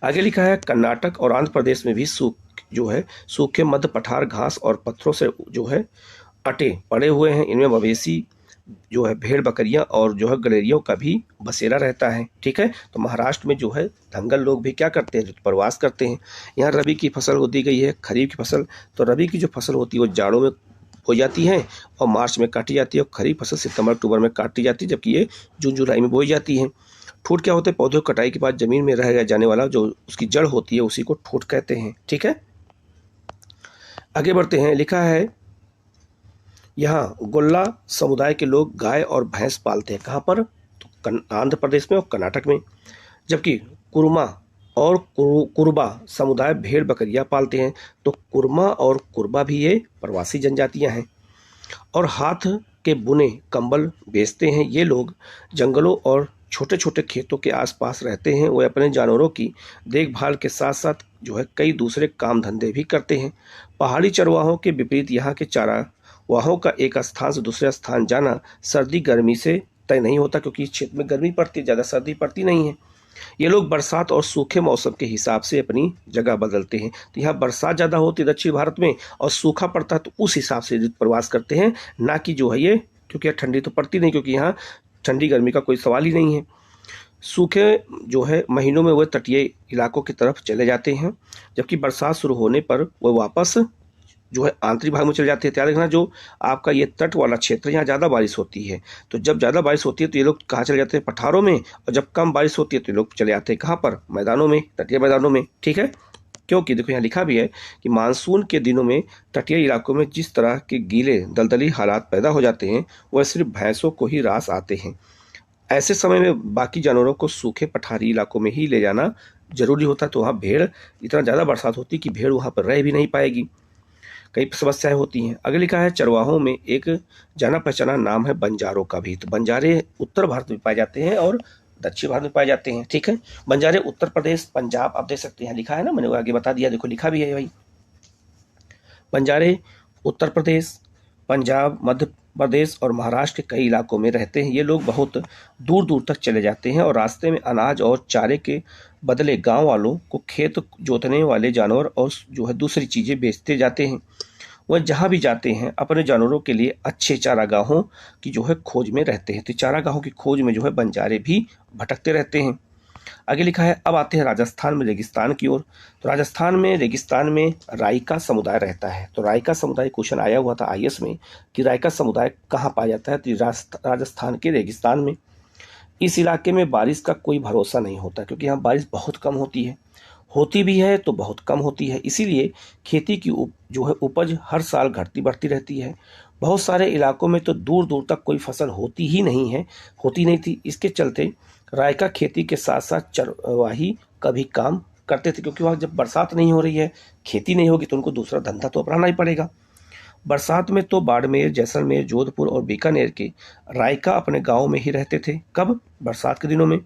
आगे लिखा है कर्नाटक और आंध्र प्रदेश में भी सूखे मध्य पठार घास और पत्थरों से जो है अटे पड़े हुए हैं। इनमें मवेशी जो है भेड़ बकरियां और जो है गलेरियों का भी बसेरा रहता है, ठीक है। तो महाराष्ट्र में जो है धंगल लोग भी क्या करते हैं? प्रवास करते हैं। यहाँ रबी की फसल हो दी गई है, खरीफ की फसल। तो रबी की जो फसल होती है वो जाड़ों में बोई जाती है और मार्च में काटी जाती है, और खरीफ फसल सितंबर अक्टूबर में काटी जाती है, जबकि ये जून जुलाई में बोई जाती है। ठूठ क्या होते हैं? पौधों की कटाई के बाद जमीन में रह जाने वाला जो उसकी जड़ होती है उसी को ठूठ कहते हैं, ठीक है। आगे बढ़ते हैं। लिखा है यहाँ गोल्ला समुदाय के लोग गाय और भैंस पालते हैं। कहाँ पर? तो आंध्र प्रदेश में और कर्नाटक में। जबकि कुरुमा और कुरुबा समुदाय भेड़ बकरियां पालते हैं। तो कुरुमा और कुरुबा भी ये प्रवासी जनजातियां हैं और हाथ के बुने कंबल बेचते हैं। ये लोग जंगलों और छोटे छोटे खेतों के आसपास रहते हैं। वे अपने जानवरों की देखभाल के साथ साथ जो है कई दूसरे काम धंधे भी करते हैं। पहाड़ी चरवाहों के विपरीत यहाँ के चारागाहों का एक स्थान से दूसरे स्थान जाना सर्दी गर्मी से तय नहीं होता, क्योंकि इस क्षेत्र में गर्मी पड़ती है, ज़्यादा सर्दी पड़ती नहीं है। ये लोग बरसात और सूखे मौसम के हिसाब से अपनी जगह बदलते हैं। तो यहाँ बरसात ज़्यादा होती है दक्षिण भारत में और सूखा पड़ता है, तो उस हिसाब से प्रवास करते हैं, ना कि जो है ये, क्योंकि ठंडी तो पड़ती नहीं, क्योंकि यहाँ ठंडी गर्मी का कोई सवाल ही नहीं है। सूखे जो है महीनों में वह तटीय इलाकों की तरफ चले जाते हैं, जबकि बरसात शुरू होने पर वह वापस जो है आंतरिक भाग में चले जाते हैं। ध्यान रखना, जो आपका ये तट वाला क्षेत्र यहाँ ज़्यादा बारिश होती है, तो जब ज़्यादा बारिश होती है तो ये लोग कहाँ चले जाते हैं? पठारों में। और जब कम बारिश होती है तो ये लोग चले जाते हैं कहाँ पर? मैदानों में, तटीय मैदानों में, ठीक है। क्योंकि देखो यहाँ लिखा भी है कि मानसून के दिनों में तटीय इलाकों में जिस तरह के गीले दलदली हालात पैदा हो जाते हैं वह सिर्फ भैंसों को ही रास आते हैं। ऐसे समय में बाकी जानवरों को सूखे पठारी इलाकों में ही ले जाना जरूरी होता है। तो वहाँ भेड़, इतना ज़्यादा बरसात होती कि भेड़ वहाँ पर रह भी नहीं पाएगी, कई समस्याएं होती हैं। आगे लिखा है चरवाहों में एक जाना पहचाना नाम है बंजारों का भी। तो बंजारे उत्तर भारत में पाए जाते हैं और दक्षिण भारत में पाए जाते हैं। ठीक है, बंजारे उत्तर प्रदेश, पंजाब, आप देख सकते हैं लिखा है ना, मैंने वो आगे बता दिया, देखो लिखा भी है भाई। बंजारे उत्तर प्रदेश, पंजाब, मध्य प्रदेश और महाराष्ट्र के कई इलाकों में रहते हैं। ये लोग बहुत दूर दूर तक चले जाते हैं और रास्ते में अनाज और चारे के बदले गांव वालों को खेत जोतने वाले जानवर और जो है दूसरी चीज़ें बेचते जाते हैं। वह जहाँ भी जाते हैं अपने जानवरों के लिए अच्छे चारागाहों की जो है खोज में रहते हैं। तो चारागाहों की खोज में जो है बंजारे भी भटकते रहते हैं। आगे लिखा है अब आते हैं राजस्थान में रेगिस्तान की ओर। तो राजस्थान में रेगिस्तान में राइका समुदाय रहता है। तो राइका समुदाय क्वेश्चन आया हुआ था आईएएस में कि राइका समुदाय कहाँ पाया जाता है, तो राजस्थान के रेगिस्तान में। इस इलाके में बारिश का कोई भरोसा नहीं होता क्योंकि यहाँ बारिश बहुत कम होती भी है तो बहुत कम होती है, इसीलिए खेती की जो है उपज हर साल घटती बढ़ती रहती है। बहुत सारे इलाकों में तो दूर दूर तक कोई फसल होती नहीं थी। इसके चलते रायका खेती के साथ साथ चरवाही का भी काम करते थे, क्योंकि वहाँ जब बरसात नहीं हो रही है, खेती नहीं होगी, तो उनको दूसरा धंधा तो अपनाना ही पड़ेगा। बरसात में तो बाड़मेर, जैसलमेर, जोधपुर और बीकानेर के रायका अपने गाँव में ही रहते थे। कब? बरसात के दिनों में,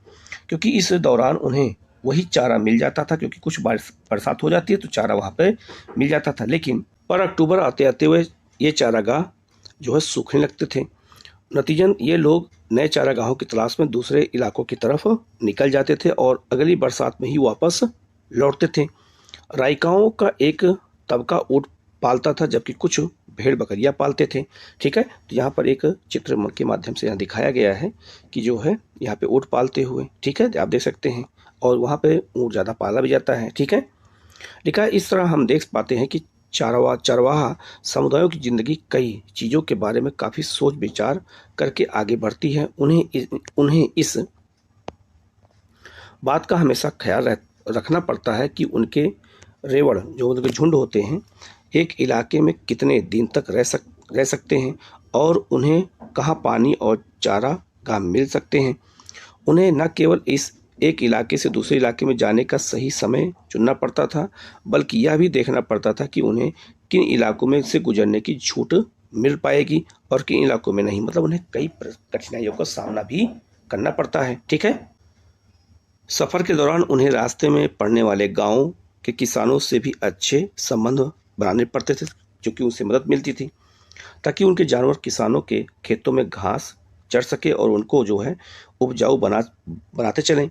क्योंकि इस दौरान उन्हें वही चारा मिल जाता था, क्योंकि कुछ बरसात हो जाती है तो चारा वहाँ पे मिल जाता था। लेकिन पर अक्टूबर आते आते हुए ये चारागाह जो है सूखने लगते थे। नतीजन ये लोग नए चारागाहों की तलाश में दूसरे इलाकों की तरफ निकल जाते थे और अगली बरसात में ही वापस लौटते थे। रायकाओं का एक तबका ऊँट पालता था, जबकि कुछ भेड़ बकरियां पालते थे। ठीक है, तो यहाँ पर एक चित्र के माध्यम से यहाँ दिखाया गया है कि जो है यहाँ पे ऊँट पालते हुए, ठीक है, आप देख सकते हैं, और वहाँ पे ऊँट ज़्यादा पाला भी जाता है। ठीक है, लिखा है इस तरह हम देख पाते हैं कि चरवाहा समुदायों की जिंदगी कई चीज़ों के बारे में काफ़ी सोच विचार करके आगे बढ़ती है। उन्हें इस बात का हमेशा ख्याल रखना पड़ता है कि उनके रेवड़, जो उनके झुंड होते हैं, एक इलाके में कितने दिन तक रह सकते हैं और उन्हें कहाँ पानी और चारा गाह मिल सकते हैं। उन्हें न केवल इस एक इलाके से दूसरे इलाके में जाने का सही समय चुनना पड़ता था, बल्कि यह भी देखना पड़ता था कि उन्हें किन इलाकों में से गुजरने की छूट मिल पाएगी और किन इलाकों में नहीं। मतलब उन्हें कई कठिनाइयों का सामना भी करना पड़ता है। ठीक है, सफ़र के दौरान उन्हें रास्ते में पड़ने वाले गाँव के किसानों से भी अच्छे संबंध बनाने पड़ते थे, क्योंकि उनसे मदद मिलती थी, ताकि उनके जानवर किसानों के खेतों में घास चढ़ सके और उनको जो है उपजाऊ बनाते चलें।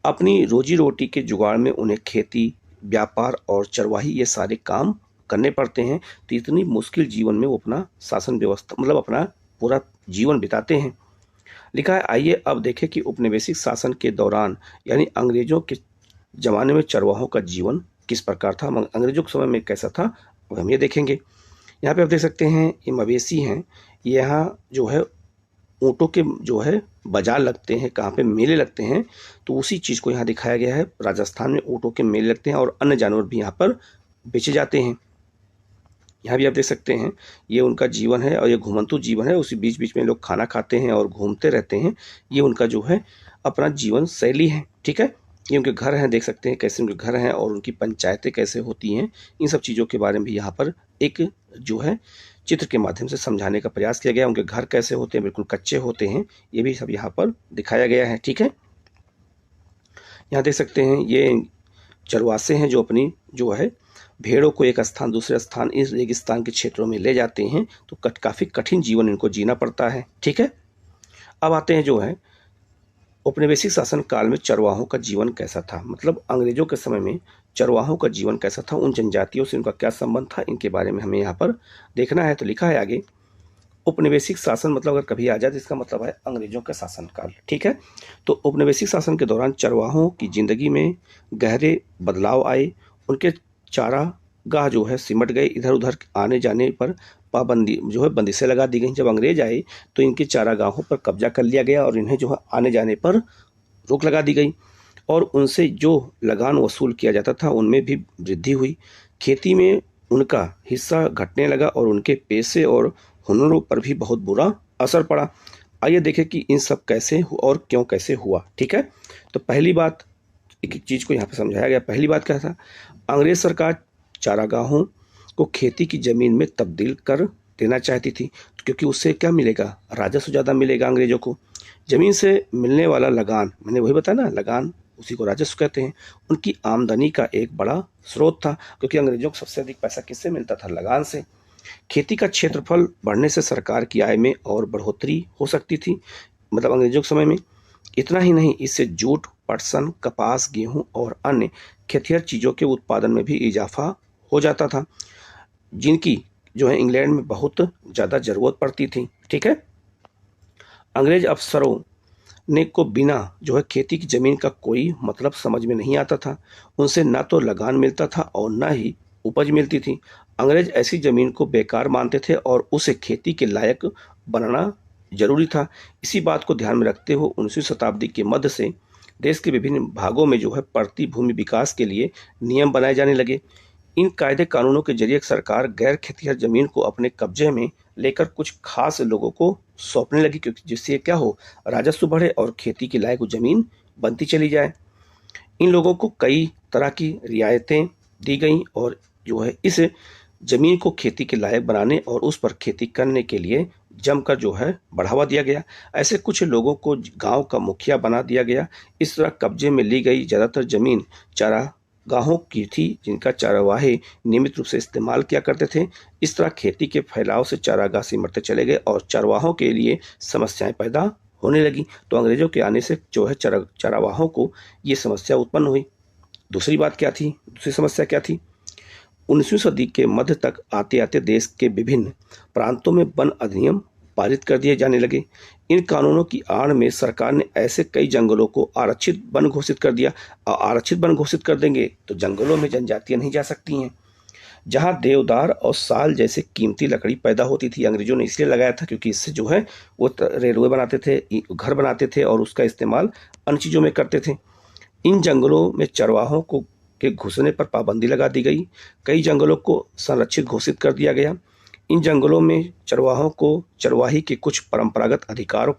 अपनी रोजी रोटी के जुगाड़ में उन्हें खेती, व्यापार और चरवाही ये सारे काम करने पड़ते हैं। तो इतनी मुश्किल जीवन में वो अपना शासन व्यवस्था, मतलब अपना पूरा जीवन बिताते हैं। लिखा है आइए अब देखें कि औपनिवेशिक शासन के दौरान यानी अंग्रेजों के ज़माने में चरवाहों का जीवन किस प्रकार था, अंग्रेजों के समय में कैसा था, अब हम ये देखेंगे। यहाँ पे आप देख सकते हैं ये मवेशी हैं, यहाँ जो है ऊँटों के जो है बाजार लगते हैं, कहाँ पे मेले लगते हैं, तो उसी चीज़ को यहाँ दिखाया गया है। राजस्थान में ऊँटों के मेले लगते हैं और अन्य जानवर भी यहाँ पर बेचे जाते हैं। यहाँ भी आप देख सकते हैं ये उनका जीवन है और ये घुमंतु जीवन है, उसी बीच बीच में लोग खाना खाते हैं और घूमते रहते हैं। ये उनका जो है अपना जीवन शैली है। ठीक है, ये उनके घर हैं, देख सकते हैं कैसे उनके घर हैं और उनकी पंचायतें कैसे होती हैं। इन सब चीज़ों के बारे में भी यहाँ पर एक जो है चित्र के माध्यम से समझाने का प्रयास किया गया। उनके घर कैसे होते हैं, बिल्कुल कच्चे होते हैं, ये भी सब यहाँ पर दिखाया गया है। ठीक है, यहाँ देख सकते हैं ये चरवासे हैं जो अपनी जो है भेड़ों को एक स्थान दूसरे स्थान इस रेगिस्तान के क्षेत्रों में ले जाते हैं। तो काफ़ी कठिन जीवन इनको जीना पड़ता है। ठीक है, अब आते हैं जो है औपनिवेशिक शासन काल में चरवाहों का जीवन कैसा था, मतलब अंग्रेजों के समय में चरवाहों का जीवन कैसा था, उन जनजातियों से उनका क्या संबंध था, इनके बारे में हमें यहाँ पर देखना है। तो लिखा है आगे औपनिवेशिक शासन मतलब अगर कभी आ जाए तो इसका मतलब है अंग्रेजों का शासनकाल। ठीक है, तो औपनिवेशिक शासन के दौरान चरवाहों की जिंदगी में गहरे बदलाव आए। उनके चारागाह जो है सिमट गए, इधर उधर आने जाने पर पाबंदी जो है बंदिशें लगा दी गई। जब अंग्रेज आए तो इनके चारागाहों पर कब्जा कर लिया गया और इन्हें जो है आने जाने पर रोक लगा दी गई। और उनसे जो लगान वसूल किया जाता था उनमें भी वृद्धि हुई। खेती में उनका हिस्सा घटने लगा और उनके पेशे और हुनरों पर भी बहुत बुरा असर पड़ा। आइए देखें कि इन सब कैसे और क्यों कैसे हुआ। ठीक है, तो पहली बात, एक एक चीज़ को यहाँ पे समझाया गया। पहली बात क्या था, अंग्रेज सरकार चारागाहों को खेती की ज़मीन में तब्दील कर देना चाहती थी, क्योंकि उससे क्या मिलेगा, राजस्व ज़्यादा मिलेगा अंग्रेजों को। ज़मीन से मिलने वाला लगान, मैंने वही बताया ना, लगान उसी को राजस्व कहते हैं, उनकी आमदनी का एक बड़ा स्रोत था, क्योंकि अंग्रेजों को सबसे अधिक पैसा किससे मिलता था, लगान से। खेती का क्षेत्रफल बढ़ने से सरकार की आय में और बढ़ोतरी हो सकती थी, मतलब अंग्रेजों के समय में। इतना ही नहीं, इससे जूट, पटसन, कपास, गेहूं और अन्य खेतिहर चीज़ों के उत्पादन में भी इजाफा हो जाता था, जिनकी जो है इंग्लैंड में बहुत ज़्यादा ज़रूरत पड़ती थी। ठीक है, अंग्रेज अफसरों ने को बिना जो है खेती की ज़मीन का कोई मतलब समझ में नहीं आता था। उनसे ना तो लगान मिलता था और ना ही उपज मिलती थी। अंग्रेज ऐसी ज़मीन को बेकार मानते थे और उसे खेती के लायक बनाना जरूरी था। इसी बात को ध्यान में रखते हुए 19वीं शताब्दी के मध्य से देश के विभिन्न भागों में जो है पड़ती भूमि विकास के लिए नियम बनाए जाने लगे। इन कायदे कानूनों के जरिए सरकार गैर खेतिहर जमीन को अपने कब्जे में लेकर कुछ खास लोगों को सौंपने लगी, क्योंकि जिससे क्या हो, राजस्व बढ़े और खेती के लायक जमीन बनती चली जाए। इन लोगों को कई तरह की रियायतें दी गईं और जो है इस जमीन को खेती के लायक बनाने और उस पर खेती करने के लिए जमकर जो है बढ़ावा दिया गया। ऐसे कुछ लोगों को गांव का मुखिया बना दिया गया। इस तरह कब्जे में ली गई ज़्यादातर जमीन चारागाहों की थी, जिनका चारावाहे नियमित रूप से इस्तेमाल किया करते थे। इस तरह खेती के फैलाव से चारागाह सिमटते चले गए और चरवाहों के लिए समस्याएं पैदा होने लगी। तो अंग्रेजों के आने से जो है चारावाहों को ये समस्या उत्पन्न हुई। दूसरी बात क्या थी, दूसरी समस्या क्या थी, 19वीं सदी के मध्य तक आते आते देश के विभिन्न प्रांतों में वन अधिनियम पारित कर दिए जाने लगे। इन कानूनों की आड़ में सरकार ने ऐसे कई जंगलों को आरक्षित वन घोषित कर दिया। और आरक्षित वन घोषित कर देंगे तो जंगलों में जनजातियां नहीं जा सकती हैं। जहां देवदार और साल जैसे कीमती लकड़ी पैदा होती थी, अंग्रेजों ने इसलिए लगाया था क्योंकि इससे जो है वो रेलवे बनाते थे, घर बनाते थे और उसका इस्तेमाल अन्य चीज़ों में करते थे। इन जंगलों में चरवाहों को के घुसने पर पाबंदी लगा दी गई। कई जंगलों को संरक्षित घोषित कर दिया गया। इन जंगलों में चरवाहों को चरवाही के कुछ परंपरागत अधिकार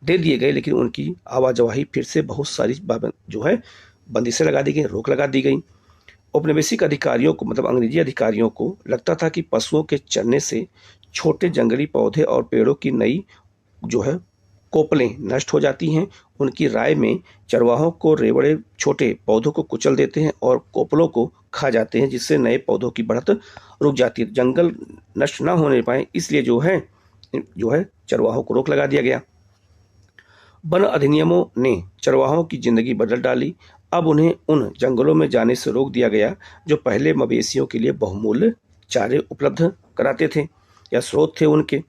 दे दिए गए, लेकिन उनकी आवाजाही फिर से बहुत सारी जो है बंदिशें लगा दी गई, रोक लगा दी गई। औपनिवेशिक अधिकारियों को, मतलब अंग्रेजी अधिकारियों को लगता था कि पशुओं के चरने से छोटे जंगली पौधे और पेड़ों की नई जो है कोपलें नष्ट हो जाती हैं। उनकी राय में चरवाहों को रेवड़े छोटे पौधों को कुचल देते हैं और कोपलों को खा जाते हैं, जिससे नए पौधों की बढ़त रुक जाती है। जंगल नष्ट ना होने पाए इसलिए जो है चरवाहों को रोक लगा दिया गया। वन अधिनियमों ने चरवाहों की जिंदगी बदल डाली। अब उन्हें उन जंगलों में जाने से रोक दिया गया जो पहले मवेशियों के लिए बहुमूल्य चारे उपलब्ध कराते थे या स्रोत थे उनके।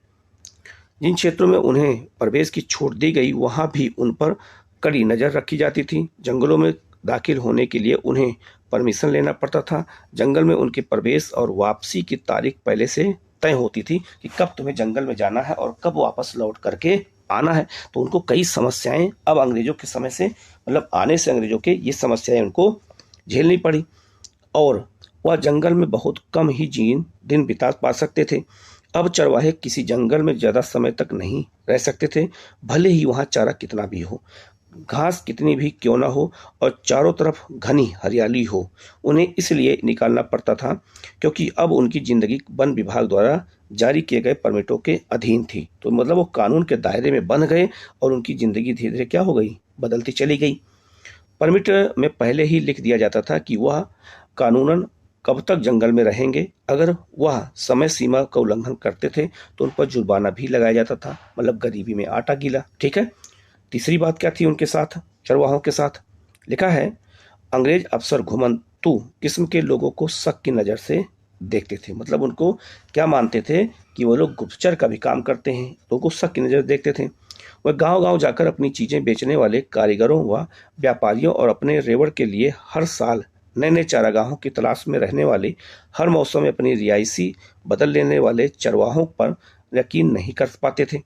जिन क्षेत्रों में उन्हें प्रवेश की छूट दी गई वहां भी उन पर कड़ी नज़र रखी जाती थी। जंगलों में दाखिल होने के लिए उन्हें परमिशन लेना पड़ता था। जंगल में उनके प्रवेश और वापसी की तारीख पहले से तय होती थी कि कब तुम्हें जंगल में जाना है और कब वापस लौट करके आना है। तो उनको कई समस्याएं अब अंग्रेजों के समय से, मतलब आने से अंग्रेजों के ये समस्याएं उनको झेलनी पड़ी और वह जंगल में बहुत कम ही दिन बिता पा सकते थे। अब चरवाहे किसी जंगल में ज़्यादा समय तक नहीं रह सकते थे, भले ही वहाँ चारा कितना भी हो, घास कितनी भी क्यों ना हो और चारों तरफ घनी हरियाली हो। उन्हें इसलिए निकालना पड़ता था क्योंकि अब उनकी ज़िंदगी वन विभाग द्वारा जारी किए गए परमिटों के अधीन थी। तो मतलब वो कानून के दायरे में बंध गए और उनकी ज़िंदगी धीरे धीरे क्या हो गई, बदलती चली गई। परमिट में पहले ही लिख दिया जाता था कि वह कानूनन कब तक जंगल में रहेंगे। अगर वह समय सीमा का उल्लंघन करते थे तो उन पर जुर्माना भी लगाया जाता था, मतलब गरीबी में आटा गीला। ठीक है, तीसरी बात क्या थी उनके साथ, चरवाहों के साथ, लिखा है अंग्रेज अफसर घुमंतू किस्म के लोगों को शक की नज़र से देखते थे। मतलब उनको क्या मानते थे कि वो लोग गुप्तचर का भी काम करते हैं, लोगों को शक की नज़र देखते थे। वह गांव-गांव जाकर अपनी चीज़ें बेचने वाले कारीगरों व व्यापारियों और अपने रेवड़ के लिए हर साल नए नए चारागाहों की तलाश में रहने वाले, हर मौसम में अपनी रिहायशी बदल लेने वाले चरवाहों पर यकीन नहीं कर पाते थे।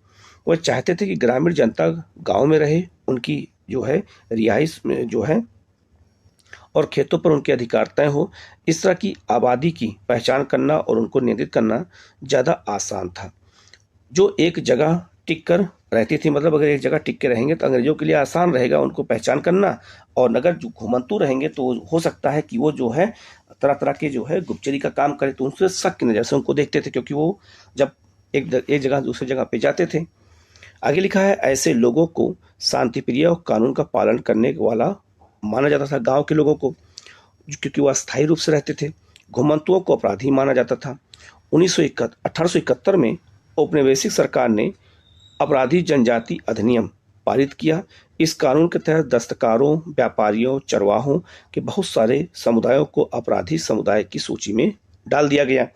वह चाहते थे कि ग्रामीण जनता गांव में रहे, उनकी जो है रिहाइश में जो है और खेतों पर उनके अधिकार तय हो। इस तरह की आबादी की पहचान करना और उनको नियंत्रित करना ज़्यादा आसान था। जो एक जगह टिक कर रहती थी, मतलब अगर एक जगह टिक के रहेंगे तो अंग्रेजों के लिए आसान रहेगा उनको पहचान करना, और अगर जो घुमंतू रहेंगे तो हो सकता है कि वो जो है तरह तरह के जो है गुप्तचरी का काम करे, तो उनसे शक की नज़र से उनको देखते थे, क्योंकि वो जब एक जगह दूसरी जगह पे जाते थे। आगे लिखा है, ऐसे लोगों को शांति प्रिय और कानून का पालन करने वाला माना जाता था गांव के लोगों को, क्योंकि वो अस्थायी रूप से रहते थे। घुमंतुओं को अपराधी माना जाता था। 1871 में औपनिवेशिक सरकार ने अपराधी जनजाति अधिनियम पारित किया। इस कानून के तहत दस्तकारों, व्यापारियों, चरवाहों के बहुत सारे समुदायों को अपराधी समुदाय की सूची में डाल दिया गया।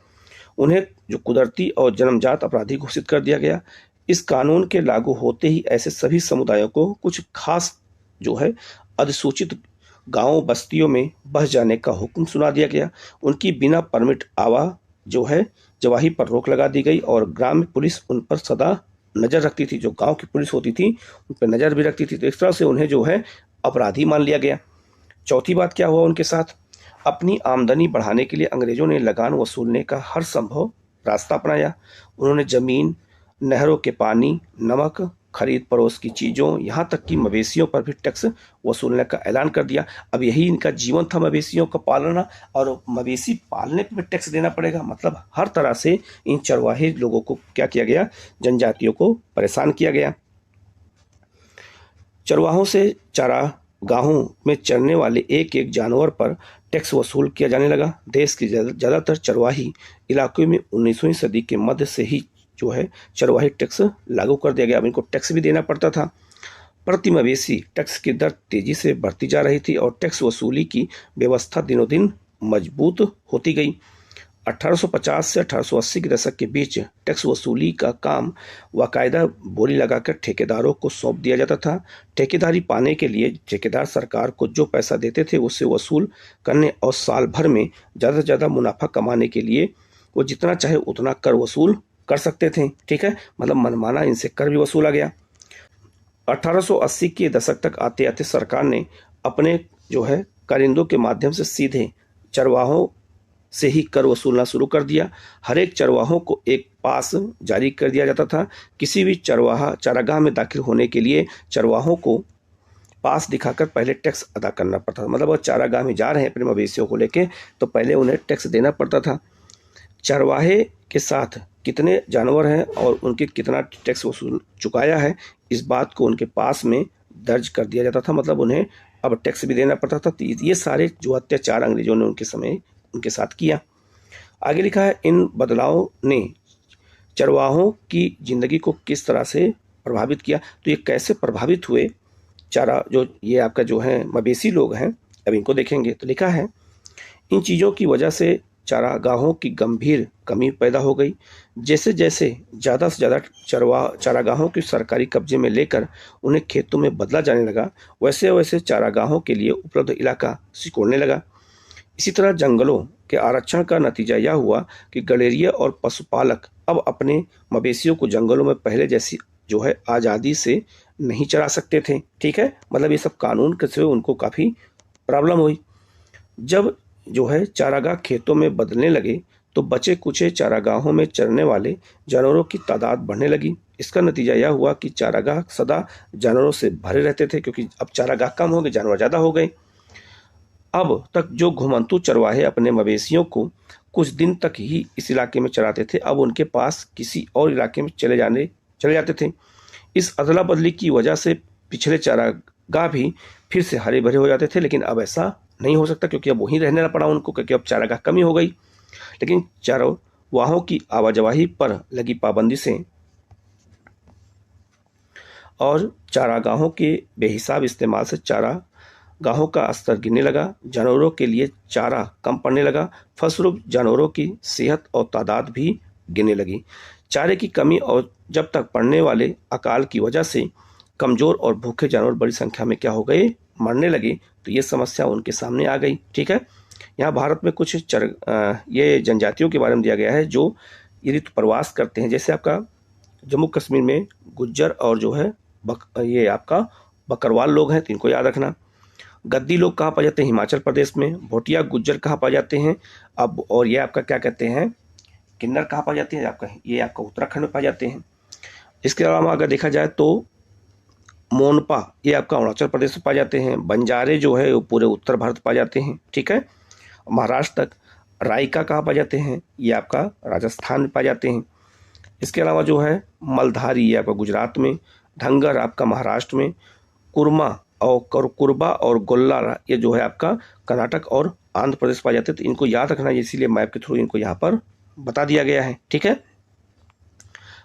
उन्हें जो कुदरती और जन्मजात अपराधी घोषित कर दिया गया। इस कानून के लागू होते ही ऐसे सभी समुदायों को कुछ खास जो है अधिसूचित गांवों बस्तियों में बस जाने का हुक्म सुना दिया गया। उनकी बिना परमिट जवाही पर रोक लगा दी गई और ग्राम्य पुलिस उन पर सदा नजर रखती थी। जो गांव की पुलिस होती थी उन पर नजर भी रखती थी, तो इस तरह से उन्हें जो है अपराधी मान लिया गया। चौथी बात क्या हुआ उनके साथ, अपनी आमदनी बढ़ाने के लिए अंग्रेजों ने लगान वसूलने का हर संभव रास्ता अपनाया। उन्होंने जमीन, नहरों के पानी, नमक, खरीद परोस की चीज़ों, यहाँ तक कि मवेशियों पर भी टैक्स वसूलने का ऐलान कर दिया। अब यही इनका जीवन था, मवेशियों का पालना, और मवेशी पालने पर भी टैक्स देना पड़ेगा। मतलब हर तरह से इन चरवाहे लोगों को क्या किया गया, जनजातियों को परेशान किया गया। चरवाहों से चारागाहों में चरने वाले एक एक जानवर पर टैक्स वसूल किया जाने लगा। देश के ज़्यादातर चरवाही इलाकों में 19वीं सदी के मध्य से ही जो है चरवाही टैक्स लागू कर दिया गया। अब इनको टैक्स भी देना पड़ता था। प्रति मवेशी टैक्स की दर तेजी से बढ़ती जा रही थी और टैक्स वसूली की व्यवस्था दिनों दिन मजबूत होती गई। 1850 से 1880 के दशक के बीच टैक्स वसूली का काम बाकायदा बोली लगाकर ठेकेदारों को सौंप दिया जाता था। ठेकेदारी पाने के लिए ठेकेदार सरकार को जो पैसा देते थे उससे वसूल करने और साल भर में ज़्यादा से ज़्यादा मुनाफा कमाने के लिए वो जितना चाहे उतना कर वसूल कर सकते थे। ठीक है, मतलब मनमाना इनसे कर भी वसूला गया। 1880 के दशक तक आते आते सरकार ने अपने जो है कारिंदों के माध्यम से सीधे चरवाहों से ही कर वसूलना शुरू कर दिया। हर एक चरवाहों को एक पास जारी कर दिया जाता था। किसी भी चारागाह में दाखिल होने के लिए चरवाहों को पास दिखाकर पहले टैक्स अदा करना पड़ता था। मतलब वो चारागाह में जा रहे हैं अपने मवेशियों को लेके, तो पहले उन्हें टैक्स देना पड़ता था। चरवाहे के साथ कितने जानवर हैं और उनके कितना टैक्स वसूल चुकाया है, इस बात को उनके पास में दर्ज कर दिया जाता था। मतलब उन्हें अब टैक्स भी देना पड़ता था। तो ये सारे जो अत्याचार अंग्रेजों ने उनके साथ किया। आगे लिखा है, इन बदलावों ने चरवाहों की जिंदगी को किस तरह से प्रभावित किया। तो ये कैसे प्रभावित हुए जो ये आपका जो है मवेशी लोग हैं, अब इनको देखेंगे। तो लिखा है, इन चीज़ों की वजह से चारागाहों की गंभीर कमी पैदा हो गई। जैसे जैसे ज़्यादा से ज़्यादा चारागाहों की सरकारी कब्जे में लेकर उन्हें खेतों में बदला जाने लगा, वैसे वैसे चारागाहों के लिए उपलब्ध इलाका सिकुड़ने लगा। इसी तरह जंगलों के आरक्षण का नतीजा यह हुआ कि गडेरिया और पशुपालक अब अपने मवेशियों को जंगलों में पहले जैसी जो है आज़ादी से नहीं चरा सकते थे। ठीक है, मतलब ये सब कानून से उनको काफ़ी प्रॉब्लम हुई। जब जो है चारागाह खेतों में बदलने लगे तो बचे कुचे चारागाहों में चरने वाले जानवरों की तादाद बढ़ने लगी। इसका नतीजा यह हुआ कि चारागाह सदा जानवरों से भरे रहते थे, क्योंकि अब चारागाह कम हो गए, जानवर ज़्यादा हो गए। अब तक जो घुमंतू चरवाहे अपने मवेशियों को कुछ दिन तक ही इस इलाके में चराते थे, अब उनके पास किसी और इलाके में चले जाते थे। इस अदला बदली की वजह से पिछले चारागाह भी फिर से हरे भरे हो जाते थे, लेकिन अब ऐसा नहीं हो सकता, क्योंकि अब वहीं रहने पड़ा उनको, क्योंकि अब चारागाह कमी हो गई। लेकिन चरवाहों की आवाजाही पर लगी पाबंदी से और चारागाहों के बेहिसाब इस्तेमाल से चारागाहों का स्तर गिरने लगा। जानवरों के लिए चारा कम पड़ने लगा। फलस्वरूप जानवरों की सेहत और तादाद भी गिरने लगी। चारे की कमी और जब तक पड़ने वाले अकाल की वजह से कमजोर और भूखे जानवर बड़ी संख्या में क्या हो गए, मरने लगे। तो ये समस्या उनके सामने आ गई। ठीक है, यहाँ भारत में कुछ ये जनजातियों के बारे में दिया गया है जो ये ऋतु प्रवास करते हैं। जैसे आपका जम्मू कश्मीर में गुज्जर और जो है ये आपका बकरवाल लोग हैं, तो इनको याद रखना। गद्दी लोग कहाँ पाए जाते हैं? हिमाचल प्रदेश में। भोटिया गुज्जर कहाँ पाए जाते हैं? अब और ये आपका क्या कहते हैं, किन्नर कहाँ पाए जाते हैं? आपका ये आपका उत्तराखंड में पाए जाते हैं। इसके अलावा अगर देखा जाए तो मोनपा ये आपका अरुणाचल प्रदेश में पाए जाते हैं। बंजारे जो है वो पूरे उत्तर भारत पाए जाते हैं, ठीक है, महाराष्ट्र तक। रायका कहाँ पाए जाते हैं? ये आपका राजस्थान में पाए जाते हैं। इसके अलावा जो है मलधारी ये आपका गुजरात में, धंगर आपका महाराष्ट्र में, कुरमा और कुरबा और गोल्ला ये जो है आपका कर्नाटक और आंध्र प्रदेश पाए जाते हैं। तो इनको याद रखना है, इसीलिए मैप के थ्रू इनको यहाँ पर बता दिया गया है, ठीक है।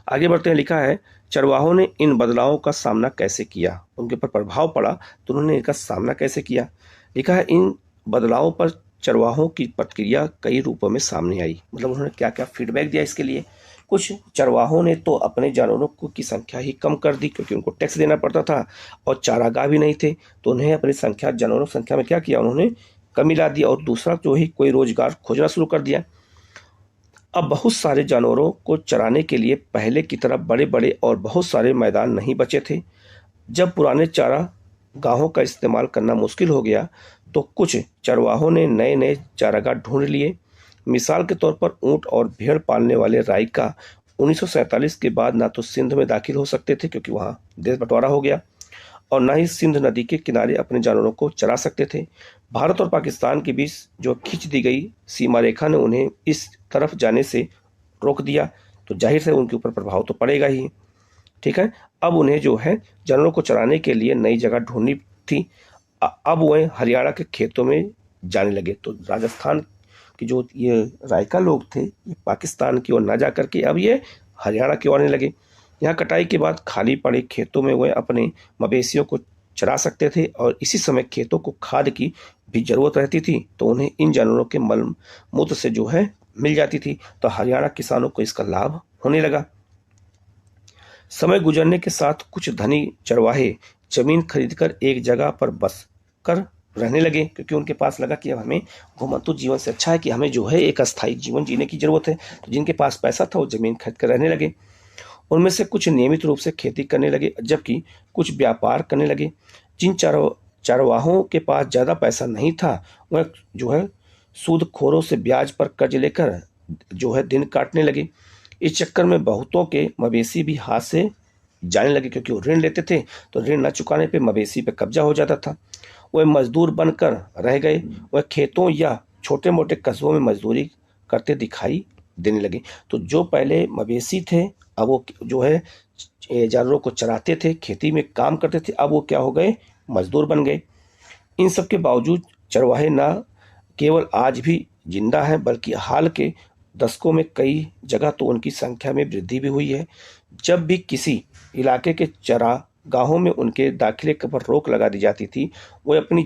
आगे बढ़ते हैं। लिखा है चरवाहों ने इन बदलावों का सामना कैसे किया, उनके ऊपर प्रभाव पड़ा तो उन्होंने इनका सामना कैसे किया। लिखा है इन बदलावों पर चरवाहों की प्रतिक्रिया कई रूपों में सामने आई। मतलब उन्होंने क्या क्या फीडबैक दिया इसके लिए। कुछ चरवाहों ने तो अपने जानवरों की संख्या ही कम कर दी, क्योंकि उनको टैक्स देना पड़ता था और चारागाह भी नहीं थे, तो उन्हें अपनी संख्या जानवरों की संख्या में क्या किया, उन्होंने कमी ला दी। और दूसरा जो ही कोई रोजगार खोजना शुरू कर दिया। अब बहुत सारे जानवरों को चराने के लिए पहले की तरह बड़े बड़े और बहुत सारे मैदान नहीं बचे थे। जब पुराने चारागाहों का इस्तेमाल करना मुश्किल हो गया तो कुछ चरवाहों ने नए नए चारागाह ढूंढ लिए। मिसाल के तौर पर ऊंट और भेड़ पालने वाले रायका 1947 के बाद ना तो सिंध में दाखिल हो सकते थे, क्योंकि वहाँ देश बंटवारा हो गया, और न ही सिंध नदी के किनारे अपने जानवरों को चरा सकते थे। भारत और पाकिस्तान के बीच जो खींच दी गई सीमा रेखा ने उन्हें इस तरफ जाने से रोक दिया, तो जाहिर से उनके ऊपर प्रभाव तो पड़ेगा ही, ठीक है। अब उन्हें जो है जानवरों को चराने के लिए नई जगह ढूंढनी थी। अब वह हरियाणा के खेतों में जाने लगे। तो राजस्थान के जो ये रायका लोग थे, ये पाकिस्तान की ओर ना जा करके अब ये हरियाणा की ओर आने लगे। यहाँ कटाई के बाद खाली पड़े खेतों में वह अपने मवेशियों को चरा सकते थे, और इसी समय खेतों को खाद की भी जरूरत रहती थी, तो उन्हें इन जानवरों के मल मूत्र से जो है मिल जाती थी। तो हरियाणा किसानों को इसका लाभ होने लगा। समय गुजरने के साथ कुछ धनी चरवाहे जमीन खरीदकर एक जगह पर बस कर रहने लगे, क्योंकि उनके पास लगा कि अब हमें घुमंतु जीवन से अच्छा है कि हमें जो है एक अस्थायी जीवन जीने की जरूरत है। तो जिनके पास पैसा था वो जमीन खरीद कर रहने लगे। उनमें से कुछ नियमित रूप से खेती करने लगे, जबकि कुछ व्यापार करने लगे। जिन चरवाहों के पास ज़्यादा पैसा नहीं था वह जो है सूदखोरों से ब्याज पर कर्ज लेकर जो है दिन काटने लगे। इस चक्कर में बहुतों के मवेशी भी हाथ से जाने लगे, क्योंकि वो ऋण लेते थे, तो ऋण न चुकाने पे मवेशी पे कब्जा हो जाता था। वह मजदूर बनकर रह गए। वह खेतों या छोटे मोटे कस्बों में मजदूरी करते दिखाई देने लगे। तो जो पहले मवेशी थे, अब वो जो है जानवरों को चराते थे, खेती में काम करते थे, अब वो क्या हो गए, मजदूर बन गए। इन सब के बावजूद चरवाहे न केवल आज भी जिंदा हैं, बल्कि हाल के दशकों में कई जगह तो उनकी संख्या में वृद्धि भी हुई है। जब भी किसी इलाके के चरागाहों में उनके दाखिले पर रोक लगा दी जाती थी, वो अपनी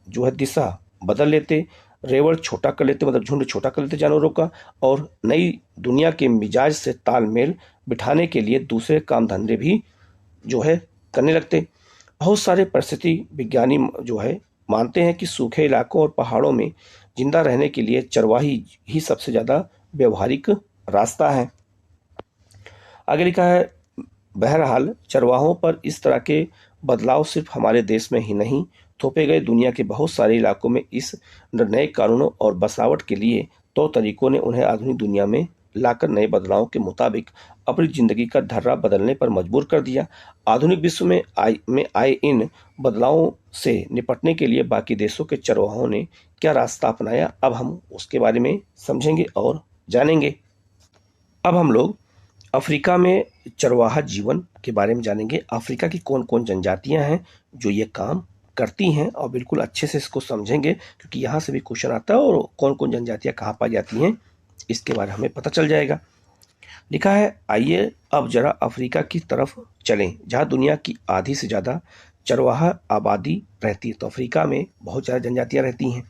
जो है दिशा बदल लेते, रेवड़ छोटा कर लेते, मतलब झुंड छोटा कर लेते जानवरों का, और नई दुनिया के मिजाज से तालमेल बिठाने के लिए दूसरे काम धंधे भी जो है करने लगते। बहुत सारे परिस्थिति विज्ञानी जो है मानते हैं कि सूखे इलाकों और पहाड़ों में जिंदा रहने के लिए चरवाही ही सबसे ज़्यादा व्यवहारिक रास्ता है। आगे लिखा है बहरहाल चरवाहों पर इस तरह के बदलाव सिर्फ हमारे देश में ही नहीं थोपे गए, दुनिया के बहुत सारे इलाकों में इस नए कानूनों और बसावट के लिए तौर तरीकों ने उन्हें आधुनिक दुनिया में लाकर नए बदलावों के मुताबिक अपनी जिंदगी का ढर्रा बदलने पर मजबूर कर दिया। आधुनिक विश्व में आए इन बदलावों से निपटने के लिए बाकी देशों के चरवाहों ने क्या रास्ता अपनाया, अब हम उसके बारे में समझेंगे और जानेंगे। अब हम लोग अफ्रीका में चरवाहा जीवन के बारे में जानेंगे। अफ्रीका की कौन कौन जनजातियां हैं जो ये काम करती हैं, और बिल्कुल अच्छे से इसको समझेंगे, क्योंकि यहाँ से भी क्वेश्चन आता है और कौन कौन जनजातियां कहाँ पाई जाती हैं इसके बारे में हमें पता चल जाएगा। लिखा है आइए अब जरा अफ्रीका की तरफ चलें, जहाँ दुनिया की आधी से ज़्यादा चरवाहा आबादी रहती है। तो अफ्रीका में बहुत ज़्यादा जनजातियाँ रहती हैं।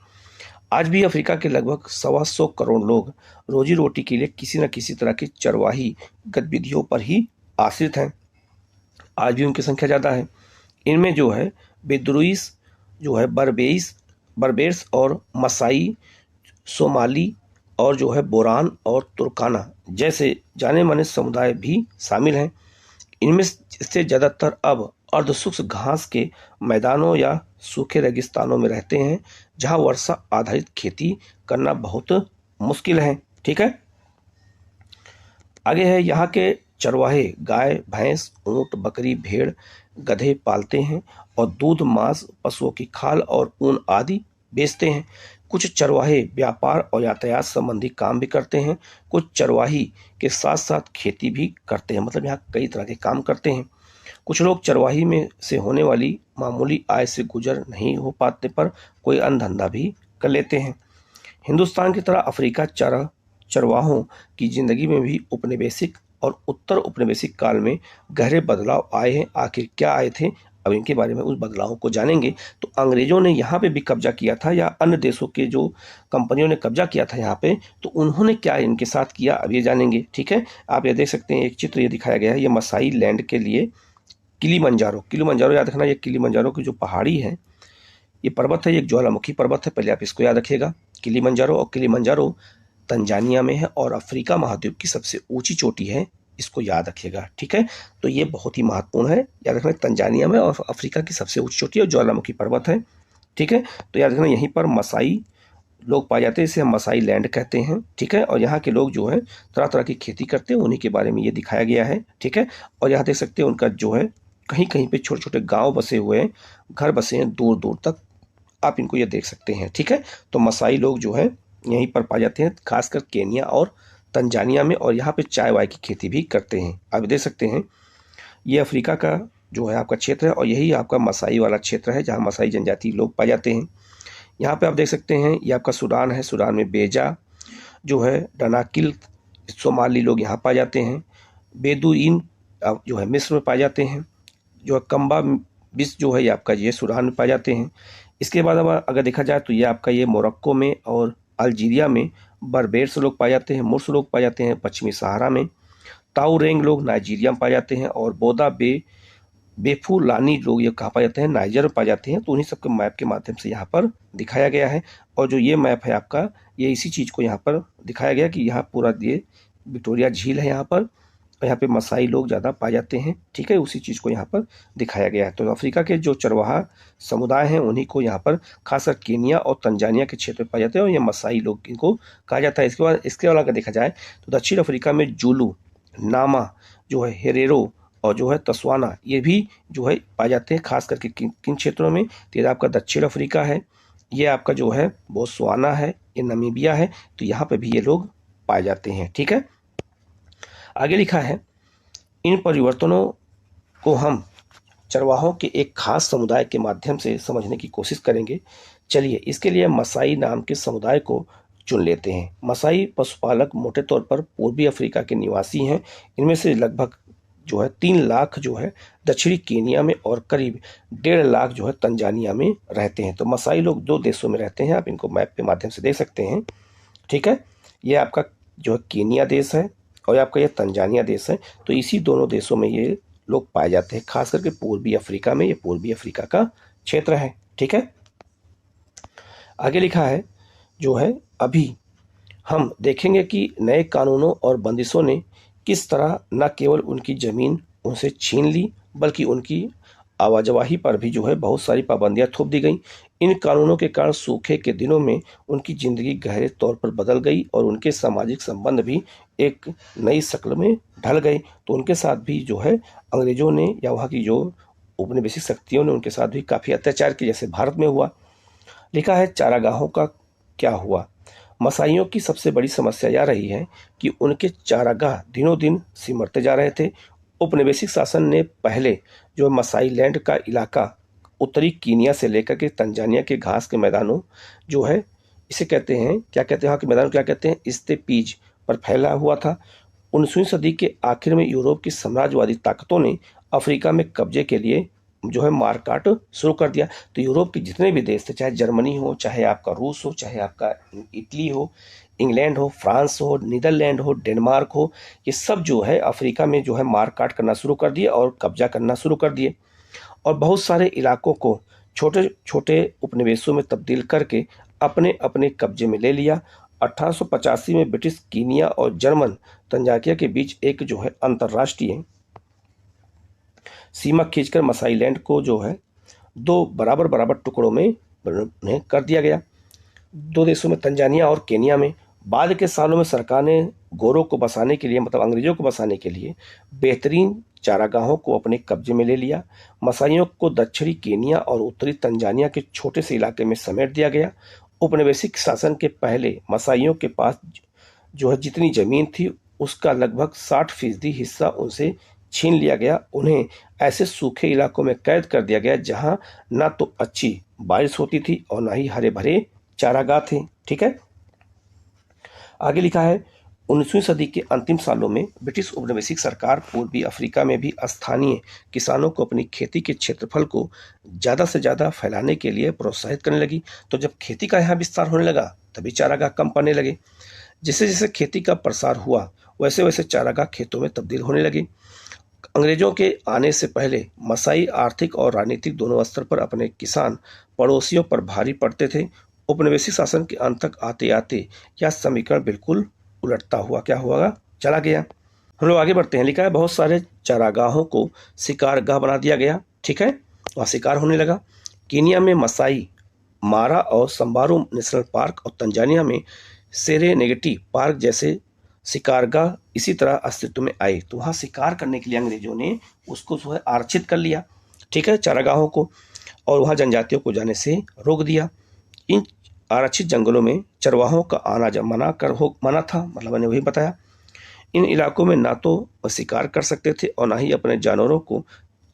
आज भी अफ्रीका के लगभग 125 करोड़ लोग रोजी रोटी के लिए किसी न किसी तरह की चरवाही गतिविधियों पर ही आश्रित हैं। आज भी उनकी संख्या ज़्यादा है। इनमें जो है बेदुइस जो है बर्बेर्स और मसाई, सोमाली और जो है बोरान और तुर्काना जैसे जाने माने समुदाय भी शामिल हैं। इनमें से ज़्यादातर अब अर्धशुष्क घास के मैदानों या सूखे रेगिस्तानों में रहते हैं जहां वर्षा आधारित खेती करना बहुत मुश्किल है। ठीक है, आगे है यहाँ के चरवाहे गाय, भैंस, ऊंट, बकरी, भेड़, गधे पालते हैं और दूध, मांस, पशुओं की खाल और ऊन आदि बेचते हैं। कुछ चरवाहे व्यापार और यातायात संबंधी काम भी करते हैं। कुछ चरवाही के साथ साथ खेती भी करते हैं, मतलब यहाँ कई तरह के काम करते हैं। कुछ लोग चरवाही में से होने वाली मामूली आय से गुजर नहीं हो पाते पर कोई अन्य धंधा भी कर लेते हैं। हिंदुस्तान की तरह अफ्रीका चरवाहों की जिंदगी में भी उपनिवेशिक और उत्तर उपनिवेशिक काल में गहरे बदलाव आए हैं। आखिर क्या आए थे, अब इनके बारे में उस बदलावों को जानेंगे। तो अंग्रेजों ने यहाँ पे भी कब्जा किया था या अन्य देशों के जो कंपनियों ने कब्जा किया था यहाँ पे, तो उन्होंने क्या इनके साथ किया, अब ये जानेंगे। ठीक है, आप ये देख सकते हैं, एक चित्र ये दिखाया गया है, ये मसाई लैंड के लिए किलिमंजारो याद रखना, ये किलिमंजारो की जो पहाड़ी है, ये पर्वत है, ये एक ज्वालामुखी पर्वत है, पहले आप इसको याद रखिएगा। किलिमंजारो तंजानिया में है और अफ्रीका महाद्वीप की सबसे ऊंची चोटी है, इसको याद रखिएगा। ठीक है, तो ये बहुत ही महत्वपूर्ण है, याद रखना, तंजानिया में और अफ्रीका की सबसे ऊंची चोटी है और ज्वालामुखी पर्वत है। ठीक है, तो याद रखना यहीं पर मसाई लोग पाए जाते हैं, इसे हम मसाई लैंड कहते हैं। ठीक है, और यहाँ के लोग जो है तरह तरह की खेती करते हैं, उन्हीं के बारे में ये दिखाया गया है। ठीक है, और यहाँ देख सकते हैं उनका जो है कहीं कहीं पे छोटे छोटे गांव बसे हुए हैं, घर बसे हैं दूर दूर तक, आप इनको ये देख सकते हैं। ठीक है, तो मसाई लोग जो है यहीं पर पाए जाते हैं, खासकर केनिया और तंजानिया में, और यहाँ पे चाय वाय की खेती भी करते हैं। आप देख सकते हैं ये अफ्रीका का जो है आपका क्षेत्र है और यही आपका मसाई वाला क्षेत्र है जहाँ मसाई जनजाति लोग पाए जाते हैं। यहाँ पे आप देख सकते हैं ये आपका सूडान है, सूडान में बेजा जो है, डनाकिल सोमाली लोग यहाँ पाए जाते हैं। बेदुइन जो है मिस्र में पाए जाते हैं। जो है कम्बा बिस जो है ये आपका ये सूडान में पाए जाते हैं। इसके बाद अब अगर देखा जाए तो ये आपका ये मोरक्को में और अल्जीरिया में बर्बेर्स लोग पाए जाते हैं। मुर्स लोग पाए जाते हैं पश्चिमी सहारा में। ताउरेंग लोग नाइजीरिया में पाए जाते हैं और बोदा बेफुलानी लोग ये कहाँ पाए जाते हैं, नाइजर में पाए जाते हैं। तो उन्हीं सबके मैप के माध्यम से यहाँ पर दिखाया गया है। और जो ये मैप है आपका, ये इसी चीज़ को यहाँ पर दिखाया गया कि यहाँ पूरा ये विक्टोरिया झील है यहाँ पर, और यहाँ पे मसाई लोग ज़्यादा पाए जाते हैं। ठीक है, उसी चीज़ को यहाँ पर दिखाया गया है। तो अफ्रीका के जो चरवाहा समुदाय हैं उन्हीं को यहाँ पर खासकर केनिया और तंजानिया के क्षेत्र में पाए जाते हैं और ये मसाई लोग इनको कहा जाता है। इसके अलावा अगर देखा जाए तो दक्षिण अफ्रीका में जुलू, नामा जो है, हेरेरो और जो है तस्वाना, ये भी जो है पाए जाते हैं। खास करके किन क्षेत्रों में, तो ये आपका दक्षिण अफ्रीका है, ये आपका जो है बोत्सवाना है, ये नमीबिया है, तो यहाँ पे भी ये लोग पाए जाते हैं। ठीक है, आगे लिखा है इन परिवर्तनों को हम चरवाहों के एक खास समुदाय के माध्यम से समझने की कोशिश करेंगे। चलिए इसके लिए मसाई नाम के समुदाय को चुन लेते हैं। मसाई पशुपालक मोटे तौर पर पूर्वी अफ्रीका के निवासी हैं। इनमें से लगभग जो है 3 लाख जो है दक्षिणी केनिया में और करीब 1.5 लाख जो है तंजानिया में रहते हैं। तो मसाई लोग 2 देशों में रहते हैं, आप इनको मैप के माध्यम से देख सकते हैं। ठीक है, ये आपका जो है केनिया देश है और आपका ये तंजानिया देश है। तो इसी दोनों देशों में ये लोग पाए जाते हैं, खास करके पूर्वी अफ्रीका में, ये पूर्वी अफ्रीका का क्षेत्र है। ठीक है, आगे लिखा है जो है अभी हम देखेंगे कि नए कानूनों और बंदिशों ने किस तरह न केवल उनकी ज़मीन उनसे छीन ली बल्कि उनकी आवाजाही पर भी जो है बहुत सारी पाबंदियां थोप दी गई। इन कानूनों के कारण सूखे के दिनों में उनकी ज़िंदगी गहरे तौर पर बदल गई और उनके सामाजिक संबंध भी एक नई शक्ल में ढल गए। तो उनके साथ भी जो है अंग्रेज़ों ने या वहाँ की जो उपनिवेशिक शक्तियों ने उनके साथ भी काफ़ी अत्याचार किए, जैसे भारत में हुआ। लिखा है चारागाहों का क्या हुआ। मसाइयों की सबसे बड़ी समस्या यह रही है कि उनके चारागाह दिनों दिन सिमरते जा रहे थे। उपनिवेशिक शासन ने पहले जो मसाई लैंड का इलाका उत्तरी कीनिया से लेकर के तंजानिया के घास के मैदानों जो है, इसे कहते हैं, क्या कहते हैं वहाँ के मैदानों क्या कहते हैं, इस्तेपीज पर फैला हुआ था। 19वीं सदी के आखिर में यूरोप की साम्राज्यवादी ताकतों ने अफ्रीका में कब्जे के लिए जो है मारकाट शुरू कर दिया। तो यूरोप के जितने भी देश थे, चाहे जर्मनी हो, चाहे आपका रूस हो, चाहे आपका इटली हो, इंग्लैंड हो, फ्रांस हो, नीदरलैंड हो, डेनमार्क हो, ये सब जो है अफ्रीका में जो है मारकाट करना शुरू कर दिए और कब्जा करना शुरू कर दिए और बहुत सारे इलाकों को छोटे छोटे उपनिवेशों में तब्दील करके अपने अपने कब्जे में ले लिया। 1885 में ब्रिटिश कीनिया और जर्मन तंजानिया के बीच एक जो है अंतर्राष्ट्रीय सीमा खींचकर मसाई लैंड को जो है दो बराबर बराबर टुकड़ों में कर दिया गया। दो देशों में, तंजानिया और केनिया में। बाद के सालों में सरकार ने गोरों को बसाने के लिए, मतलब अंग्रेजों को बसाने के लिए, बेहतरीन चारागाहों को अपने कब्जे में ले लिया। मसाइयों को दक्षिणी केनिया और उत्तरी तंजानिया के छोटे से इलाके में समेट दिया गया। औपनिवेशिक शासन के पहले मसाइयों के पास जो है जितनी जमीन थी उसका लगभग 60% हिस्सा उनसे छीन लिया गया। उन्हें ऐसे सूखे इलाकों में कैद कर दिया गया जहां ना तो अच्छी बारिश होती थी और ना ही हरे भरे चारागाह थे। ठीक है, आगे लिखा है 19वीं सदी के अंतिम सालों में ब्रिटिश औपनिवेशिक सरकार पूर्वी अफ्रीका में भी स्थानीय किसानों को अपनी खेती के क्षेत्रफल को ज़्यादा से ज़्यादा फैलाने के लिए प्रोत्साहित करने लगी। तो जब खेती का यहाँ विस्तार होने लगा तभी चारागाह कम पड़ने लगे। जैसे जैसे खेती का प्रसार हुआ वैसे वैसे चारागाह खेतों में तब्दील होने लगे। अंग्रेजों के आने से पहले मसाई आर्थिक और राजनीतिक दोनों स्तर पर अपने किसान पड़ोसियों पर भारी पड़ते थे। औपनिवेशिक शासन के अंत तक आते आते यह समीकरण बिल्कुल उलटता हुआ क्या हुआ चला गया। हम लोग आगे बढ़ते हैं। लिखा है बहुत सारे चारागाहों को शिकारगाह बना दिया गया। ठीक है, वहाँ शिकार होने लगा। केनिया में मसाई मारा और संबारू नेशनल पार्क और तंजानिया में सेरेनेगेटी पार्क जैसे शिकारगाह इसी तरह अस्तित्व में आए। तो वहाँ शिकार करने के लिए अंग्रेजों ने उसको जो है आरक्षित कर लिया, ठीक है, चारागाहों को, और वहाँ जनजातियों को जाने से रोक दिया। इन आरक्षित जंगलों में चरवाहों का आना जब मना था, मतलब मैंने वही बताया। इन इलाकों में ना तो शिकार कर सकते थे और ना ही अपने जानवरों को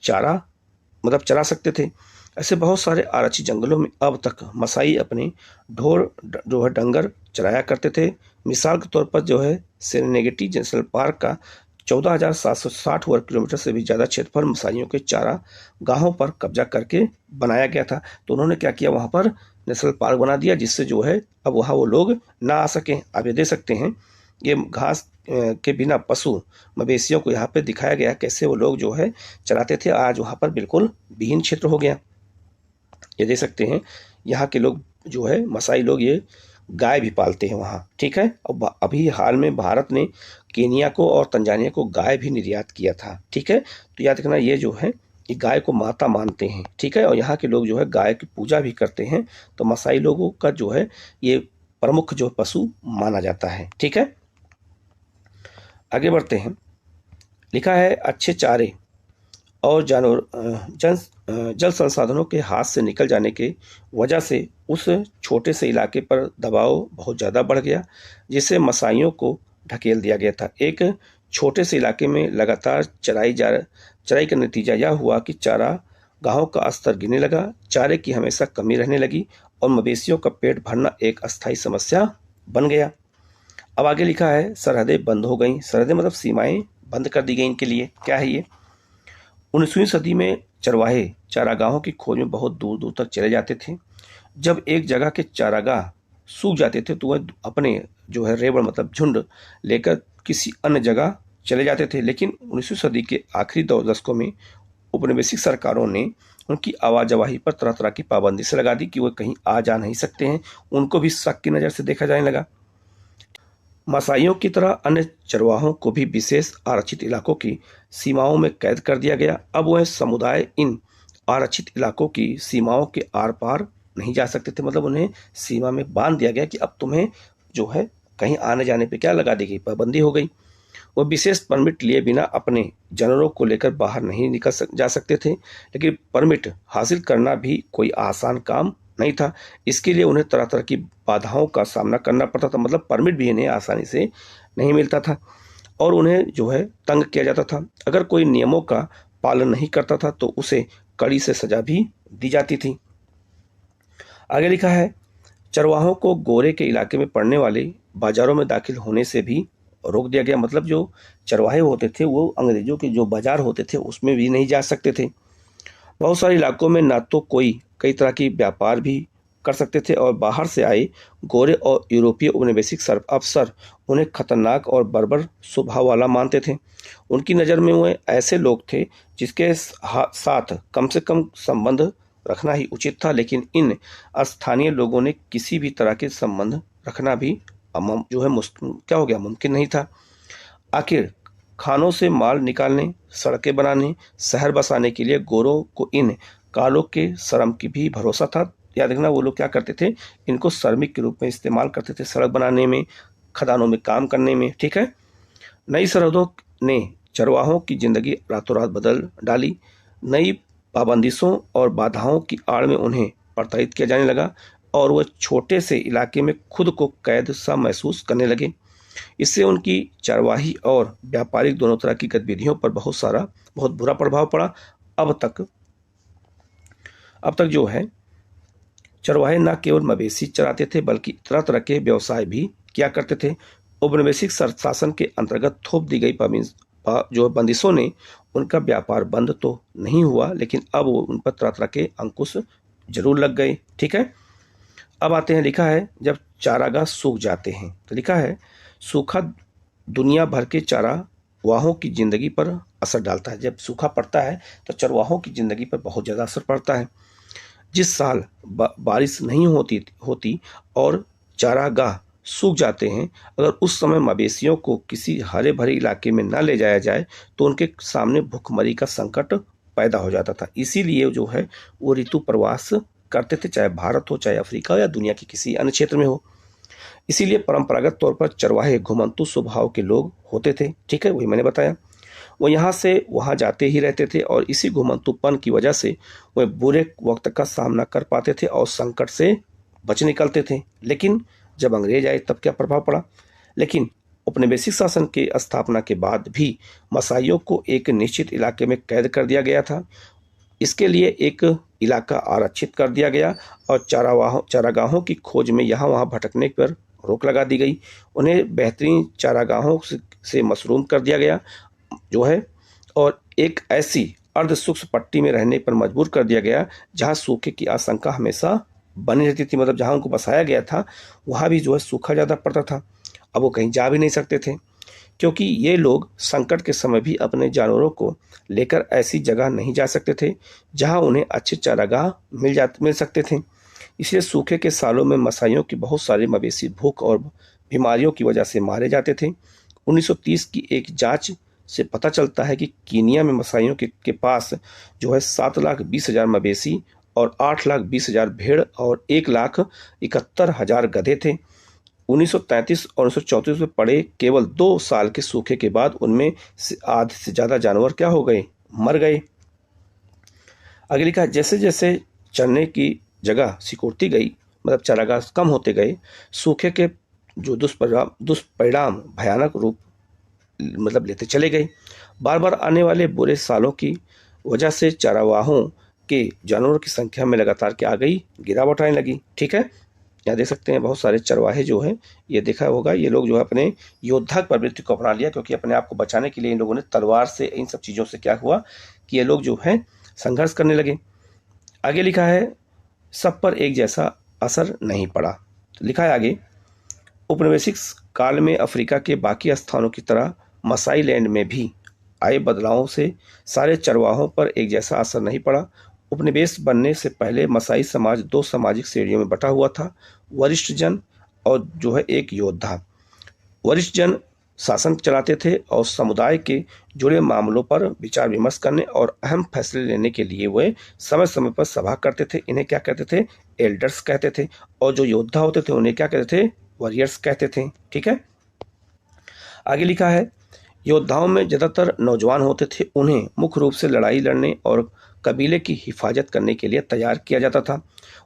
चरा सकते थे। ऐसे बहुत सारे आरक्षित जंगलों में अब तक मसाई अपने ढोर जो है डंगर चराया करते थे। मिसाल के तौर पर जो है सेरेनेगेटी नेशनल पार्क का 14,760 वर्ग किलोमीटर से भी ज़्यादा क्षेत्रफल मसाइयों के चारागाहों पर कब्जा करके बनाया गया था। तो उन्होंने क्या किया, वहाँ पर नेशनल पार्क बना दिया जिससे जो है अब वहाँ वो लोग ना आ सकें। आप ये देख सकते हैं, ये घास के बिना पशु मवेशियों को यहाँ पे दिखाया गया कैसे वो लोग जो है चराते थे। आज वहाँ पर बिल्कुल विहीन क्षेत्र हो गया। ये देख सकते हैं, यहाँ के लोग जो है मसाई लोग ये गाय भी पालते हैं वहाँ। ठीक है, और अभी हाल में भारत ने केनिया को और तंजानिया को गाय भी निर्यात किया था। ठीक है, तो याद रखना ये जो है ये गाय को माता मानते हैं। ठीक है, और यहाँ के लोग जो है गाय की पूजा भी करते हैं। तो मसाई लोगों का जो है ये प्रमुख जो पशु माना जाता है। ठीक है, आगे बढ़ते हैं। लिखा है अच्छे चारे और जल संसाधनों के हाथ से निकल जाने के वजह से उस छोटे से इलाके पर दबाव बहुत ज़्यादा बढ़ गया, जिससे मसाइयों को ढकेल दिया गया था। एक छोटे से इलाके में लगातार चराई का नतीजा यह हुआ कि चारागाहों का स्तर गिरने लगा, चारे की हमेशा कमी रहने लगी और मवेशियों का पेट भरना एक अस्थायी समस्या बन गया। अब आगे लिखा है सरहदें बंद हो गईं। सरहदें मतलब सीमाएं बंद कर दी गई इनके लिए। क्या है ये? 19वीं सदी में चरवाहे चारागाहों की खोज में बहुत दूर दूर तक चले जाते थे। जब एक जगह के चारागाह सूख जाते थे तो वह अपने जो है रेवड़ मतलब झुंड लेकर किसी अन्य जगह चले जाते थे। लेकिन 19वीं सदी के आखिरी 2 दशकों में औपनिवेशिक सरकारों ने उनकी आवाजाही पर तरह तरह की पाबंदी से लगा दी कि वह कहीं आ जा नहीं सकते हैं। उनको भी शक की नज़र से देखा जाने लगा। मसाइयों की तरह अन्य चरवाहों को भी विशेष आरक्षित इलाकों की सीमाओं में कैद कर दिया गया। अब वह समुदाय इन आरक्षित इलाकों की सीमाओं के आर पार नहीं जा सकते थे, मतलब उन्हें सीमा में बांध दिया गया कि अब तुम्हें जो है कहीं आने जाने पे क्या लगा दी गई, पाबंदी हो गई। वो विशेष परमिट लिए बिना अपने जानवरों को लेकर बाहर नहीं जा सकते थे। लेकिन परमिट हासिल करना भी कोई आसान काम नहीं था। इसके लिए उन्हें तरह तरह की बाधाओं का सामना करना पड़ता था, मतलब परमिट भी इन्हें आसानी से नहीं मिलता था और उन्हें जो है तंग किया जाता था। अगर कोई नियमों का पालन नहीं करता था तो उसे कड़ी से सजा भी दी जाती थी। आगे लिखा है चरवाहों को गोरे के इलाके में पड़ने वाले बाजारों में दाखिल होने से भी रोक दिया गया। मतलब जो चरवाहे होते थे वो अंग्रेजों के जो बाजार होते थे उसमें भी नहीं जा सकते थे। बहुत सारे इलाकों में ना तो कई तरह की व्यापार भी कर सकते थे और बाहर से आए गोरे और यूरोपीय औपनिवेशिक अफसर उन्हें खतरनाक और बर्बर स्वभाव वाला मानते थे। उनकी नज़र में वे ऐसे लोग थे जिसके साथ कम से कम संबंध रखना ही उचित था। लेकिन इन स्थानीय लोगों ने किसी भी तरह के संबंध रखना भी जो है मुमकिन नहीं था। आखिर खानों से माल निकालने, सड़कें बनाने, शहर बसाने के लिए गोरों को इन कालों के श्रम की भी भरोसा था। याद रखना, वो लोग क्या करते थे, इनको श्रमिक के रूप में इस्तेमाल करते थे, सड़क बनाने में, खदानों में काम करने में। ठीक है। नई सरहदों ने चरवाहों की जिंदगी रातों रात बदल डाली। नई पाबंदिशों और बाधाओं की आड़ में उन्हें प्रताड़ित किया जाने लगा और वह छोटे से इलाके में खुद को कैद सा महसूस करने लगे। इससे उनकी चरवाही और व्यापारिक दोनों तरह की गतिविधियों पर बहुत बुरा प्रभाव पड़ा। अब तक जो है चरवाहे न केवल मवेशी चराते थे बल्कि तरह तरह के व्यवसाय भी किया करते थे। औपनिवेशिक शासन के अंतर्गत थोप दी गई जो बंदिशों ने उनका व्यापार बंद तो नहीं हुआ, लेकिन अब वो उन पर तरह तरह के अंकुश जरूर लग गए। ठीक है। अब आते हैं, लिखा है जब चारागाह सूख जाते हैं, तो लिखा है सूखा दुनिया भर के चारावाहों की जिंदगी पर असर डालता है। जब सूखा पड़ता है तो चरवाहों की जिंदगी पर बहुत ज़्यादा असर पड़ता है। जिस साल बारिश नहीं होती और चारागाह सूख जाते हैं, अगर उस समय मवेशियों को किसी हरे भरे इलाके में न ले जाया जाए तो उनके सामने भूखमरी का संकट पैदा हो जाता था। इसीलिए जो है वो ऋतु प्रवास करते थे, चाहे भारत हो, चाहे अफ्रीका या दुनिया के किसी अन्य क्षेत्र में हो। इसीलिए परंपरागत तौर पर चरवाहे घुमंतु स्वभाव के लोग होते थे। ठीक है, वही मैंने बताया। वो यहाँ से वहाँ जाते ही रहते थे और इसी घुमंतुपन की वजह से वे बुरे वक्त का सामना कर पाते थे और संकट से बच निकलते थे। लेकिन जब अंग्रेज आए तब क्या प्रभाव पड़ा? लेकिन औपनिवेशिक शासन के स्थापना के बाद भी मसाइयों को एक निश्चित इलाके में कैद कर दिया गया था। इसके लिए एक इलाका आरक्षित कर दिया गया और चारागाहों की खोज में यहाँ वहाँ भटकने पर रोक लगा दी गई। उन्हें बेहतरीन चारागाहों से मशरूम कर दिया गया जो है, और एक ऐसी अर्ध सूक्ष्म पट्टी में रहने पर मजबूर कर दिया गया जहाँ सूखे की आशंका हमेशा बनी रहती थी। मतलब जहाँ उनको बसाया गया था वहाँ भी जो है सूखा ज़्यादा पड़ता था। अब वो कहीं जा भी नहीं सकते थे, क्योंकि ये लोग संकट के समय भी अपने जानवरों को लेकर ऐसी जगह नहीं जा सकते थे जहाँ उन्हें अच्छे चारागाह मिल सकते थे। इसलिए सूखे के सालों में मसाइयों की बहुत सारे मवेशी भूख और बीमारियों की वजह से मारे जाते थे। 1930 की एक जांच से पता चलता है कि कीनिया में मसाइयों के पास जो है 7,20,000 मवेशी और 8,20,000 भेड़ और 1,71,000 गधे थे। 1933 और 1934 में पड़े केवल 2 साल के सूखे के बाद उनमें से आधे से ज़्यादा जानवर क्या हो गए, मर गए। आगे लिखा है जैसे जैसे चरने की जगह सिकुड़ती गई, मतलब चारागाह कम होते गए, सूखे के जो दुष्परिणाम भयानक रूप मतलब लेते चले गए। बार बार आने वाले बुरे सालों की वजह से चारावाहों के जानवरों की संख्या में लगातार क्या आ गई, गिरावट आने लगी। ठीक है, यहाँ देख सकते हैं बहुत सारे चरवाहे जो हैं, ये देखा होगा, ये लोग जो है अपने योद्धा प्रवृत्ति को अपना लिया, क्योंकि अपने आप को बचाने के लिए इन लोगों ने तलवार से, इन सब चीज़ों से क्या हुआ कि ये लोग जो है संघर्ष करने लगे। आगे लिखा है सब पर एक जैसा असर नहीं पड़ा। तो लिखा है आगे, औपनिवेशिक काल में अफ्रीका के बाकी स्थानों की तरह मसाई लैंड में भी आए बदलावों से सारे चरवाहों पर एक जैसा असर नहीं पड़ा। उपनिवेश बनने से पहले मसाई समाज 2 सामाजिक श्रेणियों में बटा हुआ था, वरिष्ठ जन और जो है एक योद्धा। वरिष्ठ जन शासन चलाते थे और समुदाय के जुड़े मामलों पर विचार विमर्श करने और अहम फैसले लेने के लिए वे समय समय पर सभा करते थे। इन्हें क्या कहते थे, एल्डर्स कहते थे। और जो योद्धा होते थे उन्हें क्या कहते थे, वॉरियर्स कहते थे। ठीक है, आगे लिखा है योद्धाओं में ज़्यादातर नौजवान होते थे। उन्हें मुख्य रूप से लड़ाई लड़ने और कबीले की हिफाजत करने के लिए तैयार किया जाता था।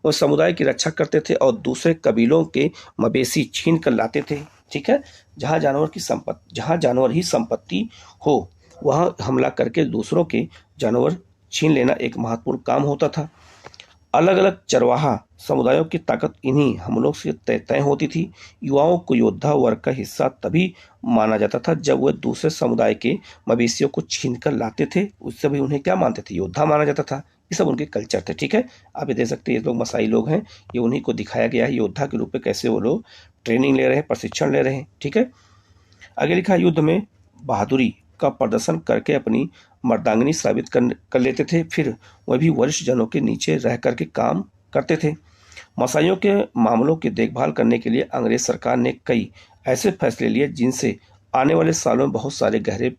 वो समुदाय की रक्षा करते थे और दूसरे कबीलों के मवेशी छीन कर लाते थे। ठीक है, जहाँ जानवर ही संपत्ति हो वहाँ हमला करके दूसरों के जानवर छीन लेना एक महत्वपूर्ण काम होता था। अलग अलग चरवाहा समुदायों की ताकत इन्हीं हमलों से तय होती थी। युवाओं को योद्धा वर्ग का हिस्सा तभी माना जाता था जब वे दूसरे समुदाय के मवेशियों को छीन कर लाते थे। उससे भी उन्हें क्या मानते थे, योद्धा माना जाता था। ये सब उनके कल्चर थे। ठीक है, आप ये देख सकते हैं ये लोग मसाई लोग हैं, ये उन्हीं को दिखाया गया है योद्धा के रूप में कैसे वो लोग ट्रेनिंग ले रहे हैं, प्रशिक्षण ले रहे हैं। ठीक है, आगे लिखा युद्ध में बहादुरी का प्रदर्शन करके अपनी मर्दांगनी साबित कर लेते थे। फिर वह भी वरिष्ठ जनों के नीचे रह करके काम करते थे। मसाइयों के मामलों की देखभाल करने के लिए अंग्रेज सरकार ने कई ऐसे फैसले लिए जिनसे आने वाले सालों में बहुत सारे गहरे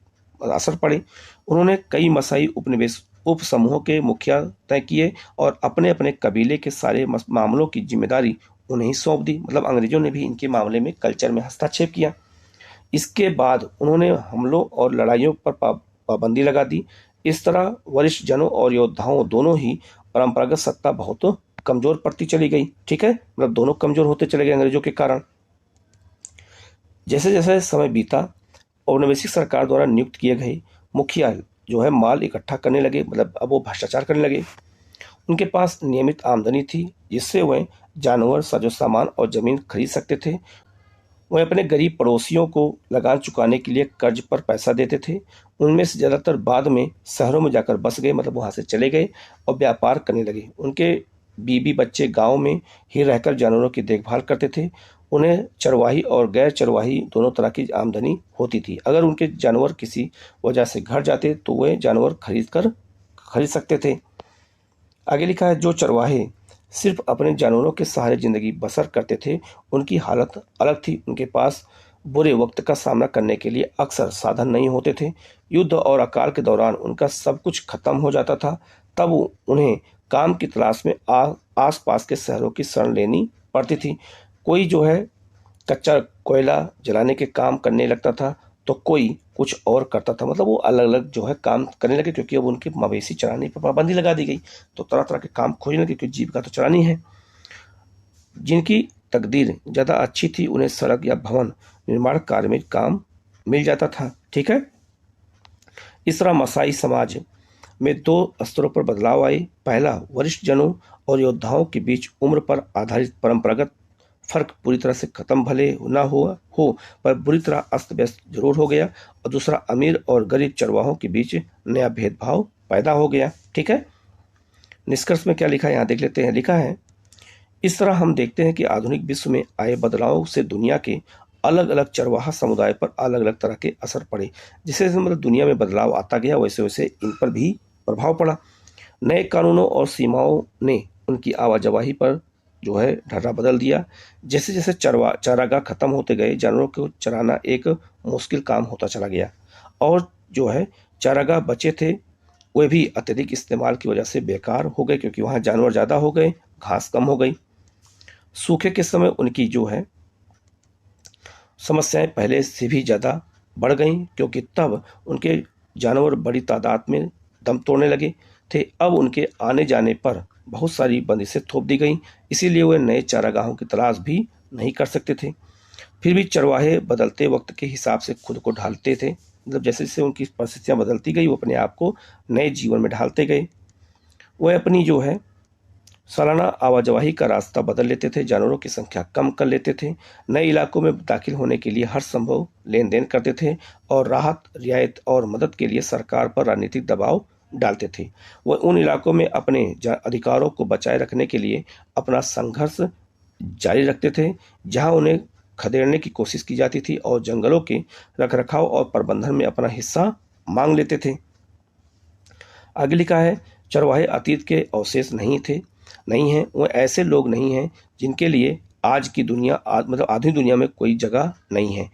असर पड़े। उन्होंने कई मसाई उपनिवेश उप समूहों के मुखिया तय किए और अपने अपने कबीले के सारे मामलों की जिम्मेदारी उन्हें ही सौंप दी। मतलब अंग्रेजों ने भी इनके मामले में कल्चर में हस्तक्षेप किया। इसके बाद उन्होंने हमलों और लड़ाइयों पर पाबंदी लगा दी। इस तरह वरिष्ठ जनों और योद्धाओं दोनों ही परंपरागत सत्ता बहुत कमजोर पड़ती चली गई। ठीक है, मतलब दोनों कमजोर होते चले गए अंग्रेजों के कारण। जैसे जैसे समय बीता, औपनिवेशिक सरकार द्वारा नियुक्त किए गए मुखिया जो है माल इकट्ठा करने लगे, मतलब अब वो भ्रष्टाचार करने लगे। उनके पास नियमित आमदनी थी जिससे वह जानवर, साजो सामान और जमीन खरीद सकते थे। वह अपने गरीब पड़ोसियों को लगान चुकाने के लिए कर्ज पर पैसा देते थे। उनमें से ज़्यादातर बाद में शहरों में जाकर बस गए, मतलब वहाँ से चले गए और व्यापार करने लगे। उनके बीबी बच्चे गांव में ही रहकर जानवरों की देखभाल करते थे। उन्हें चरवाही और गैर चरवाही दोनों तरह की आमदनी होती थी। अगर उनके जानवर किसी वजह से घर जाते तो वे जानवर खरीद सकते थे। आगे लिखा है, जो चरवाहे सिर्फ अपने जानवरों के सहारे जिंदगी बसर करते थे उनकी हालत अलग थी। उनके पास बुरे वक्त का सामना करने के लिए अक्सर साधन नहीं होते थे। युद्ध और अकाल के दौरान उनका सब कुछ खत्म हो जाता था। तब उन्हें काम की तलाश में आस पास के शहरों की शरण लेनी पड़ती थी। कोई जो है कच्चा कोयला जलाने के काम करने लगता था तो कोई कुछ और करता था। मतलब वो अलग अलग जो है काम करने लगे क्योंकि अब उनके मवेशी चराने पर पाबंदी लगा दी गई, तो तरह तरह के काम खोजने लगे क्योंकि जीविका तो चरानी है। जिनकी तकदीर ज़्यादा अच्छी थी उन्हें सड़क या भवन निर्माण कार्य में काम मिल जाता था। ठीक है, इस तरह मसाई समाज में दो स्तरों पर बदलाव आए। पहला, वरिष्ठ जनों और योद्धाओं के बीच उम्र पर आधारित परंपरागत फर्क पूरी तरह से खत्म भले ना हो पर बुरी तरह अस्त व्यस्त जरूर हो गया। और दूसरा, अमीर और गरीब चरवाहों के बीच नया भेदभाव पैदा हो गया। ठीक है, निष्कर्ष में क्या लिखा है यहाँ देख लेते हैं। लिखा है, इस तरह हम देखते हैं कि आधुनिक विश्व में आए बदलावों से दुनिया के अलग अलग चरवाहा समुदाय पर अलग अलग तरह के असर पड़े। जैसे जैसे मतलब दुनिया में बदलाव आता गया वैसे वैसे इन पर भी प्रभाव पड़ा। नए कानूनों और सीमाओं ने उनकी आवाजाही पर जो है ढर्रा बदल दिया। जैसे जैसे चारागाह खत्म होते गए जानवरों को चराना एक मुश्किल काम होता चला गया और जो है चारागाह बचे थे वे भी अत्यधिक इस्तेमाल की वजह से बेकार हो गए क्योंकि वहाँ जानवर ज़्यादा हो गए, घास कम हो गई। सूखे के समय उनकी जो है समस्याएं पहले से भी ज़्यादा बढ़ गईं क्योंकि तब उनके जानवर बड़ी तादाद में दम तोड़ने लगे थे। अब उनके आने जाने पर बहुत सारी बंदिशें थोप दी गईं, इसीलिए वे नए चारागाहों की तलाश भी नहीं कर सकते थे। फिर भी चरवाहे बदलते वक्त के हिसाब से खुद को ढालते थे। मतलब जैसे जैसे उनकी परिस्थितियाँ बदलती गई वो अपने आप को नए जीवन में ढालते गए। वह अपनी जो है सालाना आवाजाही का रास्ता बदल लेते थे, जानवरों की संख्या कम कर लेते थे, नए इलाकों में दाखिल होने के लिए हर संभव लेन देन करते थे और राहत, रियायत और मदद के लिए सरकार पर राजनीतिक दबाव डालते थे। वह उन इलाकों में अपने अधिकारों को बचाए रखने के लिए अपना संघर्ष जारी रखते थे जहां उन्हें खदेड़ने की कोशिश की जाती थी और जंगलों के रखरखाव और प्रबंधन में अपना हिस्सा मांग लेते थे। आगे लिखा है, चरवाहे अतीत के अवशेष नहीं हैं। वो ऐसे लोग नहीं हैं जिनके लिए आज की दुनिया मतलब आधुनिक दुनिया में कोई जगह नहीं है।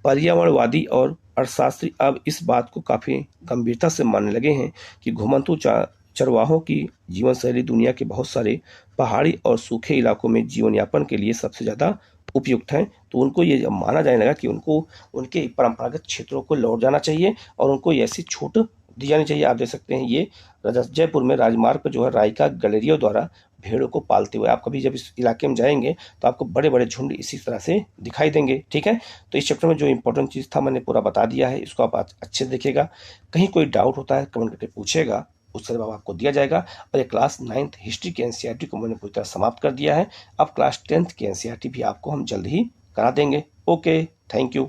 पर्यावरणवादी और अर्थशास्त्री अब इस बात को काफ़ी गंभीरता से मानने लगे हैं कि घुमंतू चरवाहों की जीवन शैली दुनिया के बहुत सारे पहाड़ी और सूखे इलाकों में जीवन यापन के लिए सबसे ज़्यादा उपयुक्त हैं। तो उनको ये माना जाने लगा कि उनको उनके परंपरागत क्षेत्रों को लौट जाना चाहिए और उनको ऐसी छूट दी जानी चाहिए। आप देख सकते हैं ये जयपुर में राजमार्ग पर जो है रायका गलेरियों द्वारा भेड़ों को पालते हुए आप कभी जब इस इलाके में जाएंगे तो आपको बड़े बड़े झुंड इसी तरह से दिखाई देंगे। ठीक है, तो इस चैप्टर में जो इंपॉर्टेंट चीज़ था मैंने पूरा बता दिया है, इसको आप अच्छे से देखिएगा। कहीं कोई डाउट होता है कमेंट करके पूछेगा, उसका जवाब आपको दिया जाएगा। और ये क्लास 9th हिस्ट्री के एनसीईआरटी को मैंने पूरी तरह समाप्त कर दिया है। अब क्लास 10th के एनसीईआरटी भी आपको हम जल्द ही करा देंगे। Okay, thank you.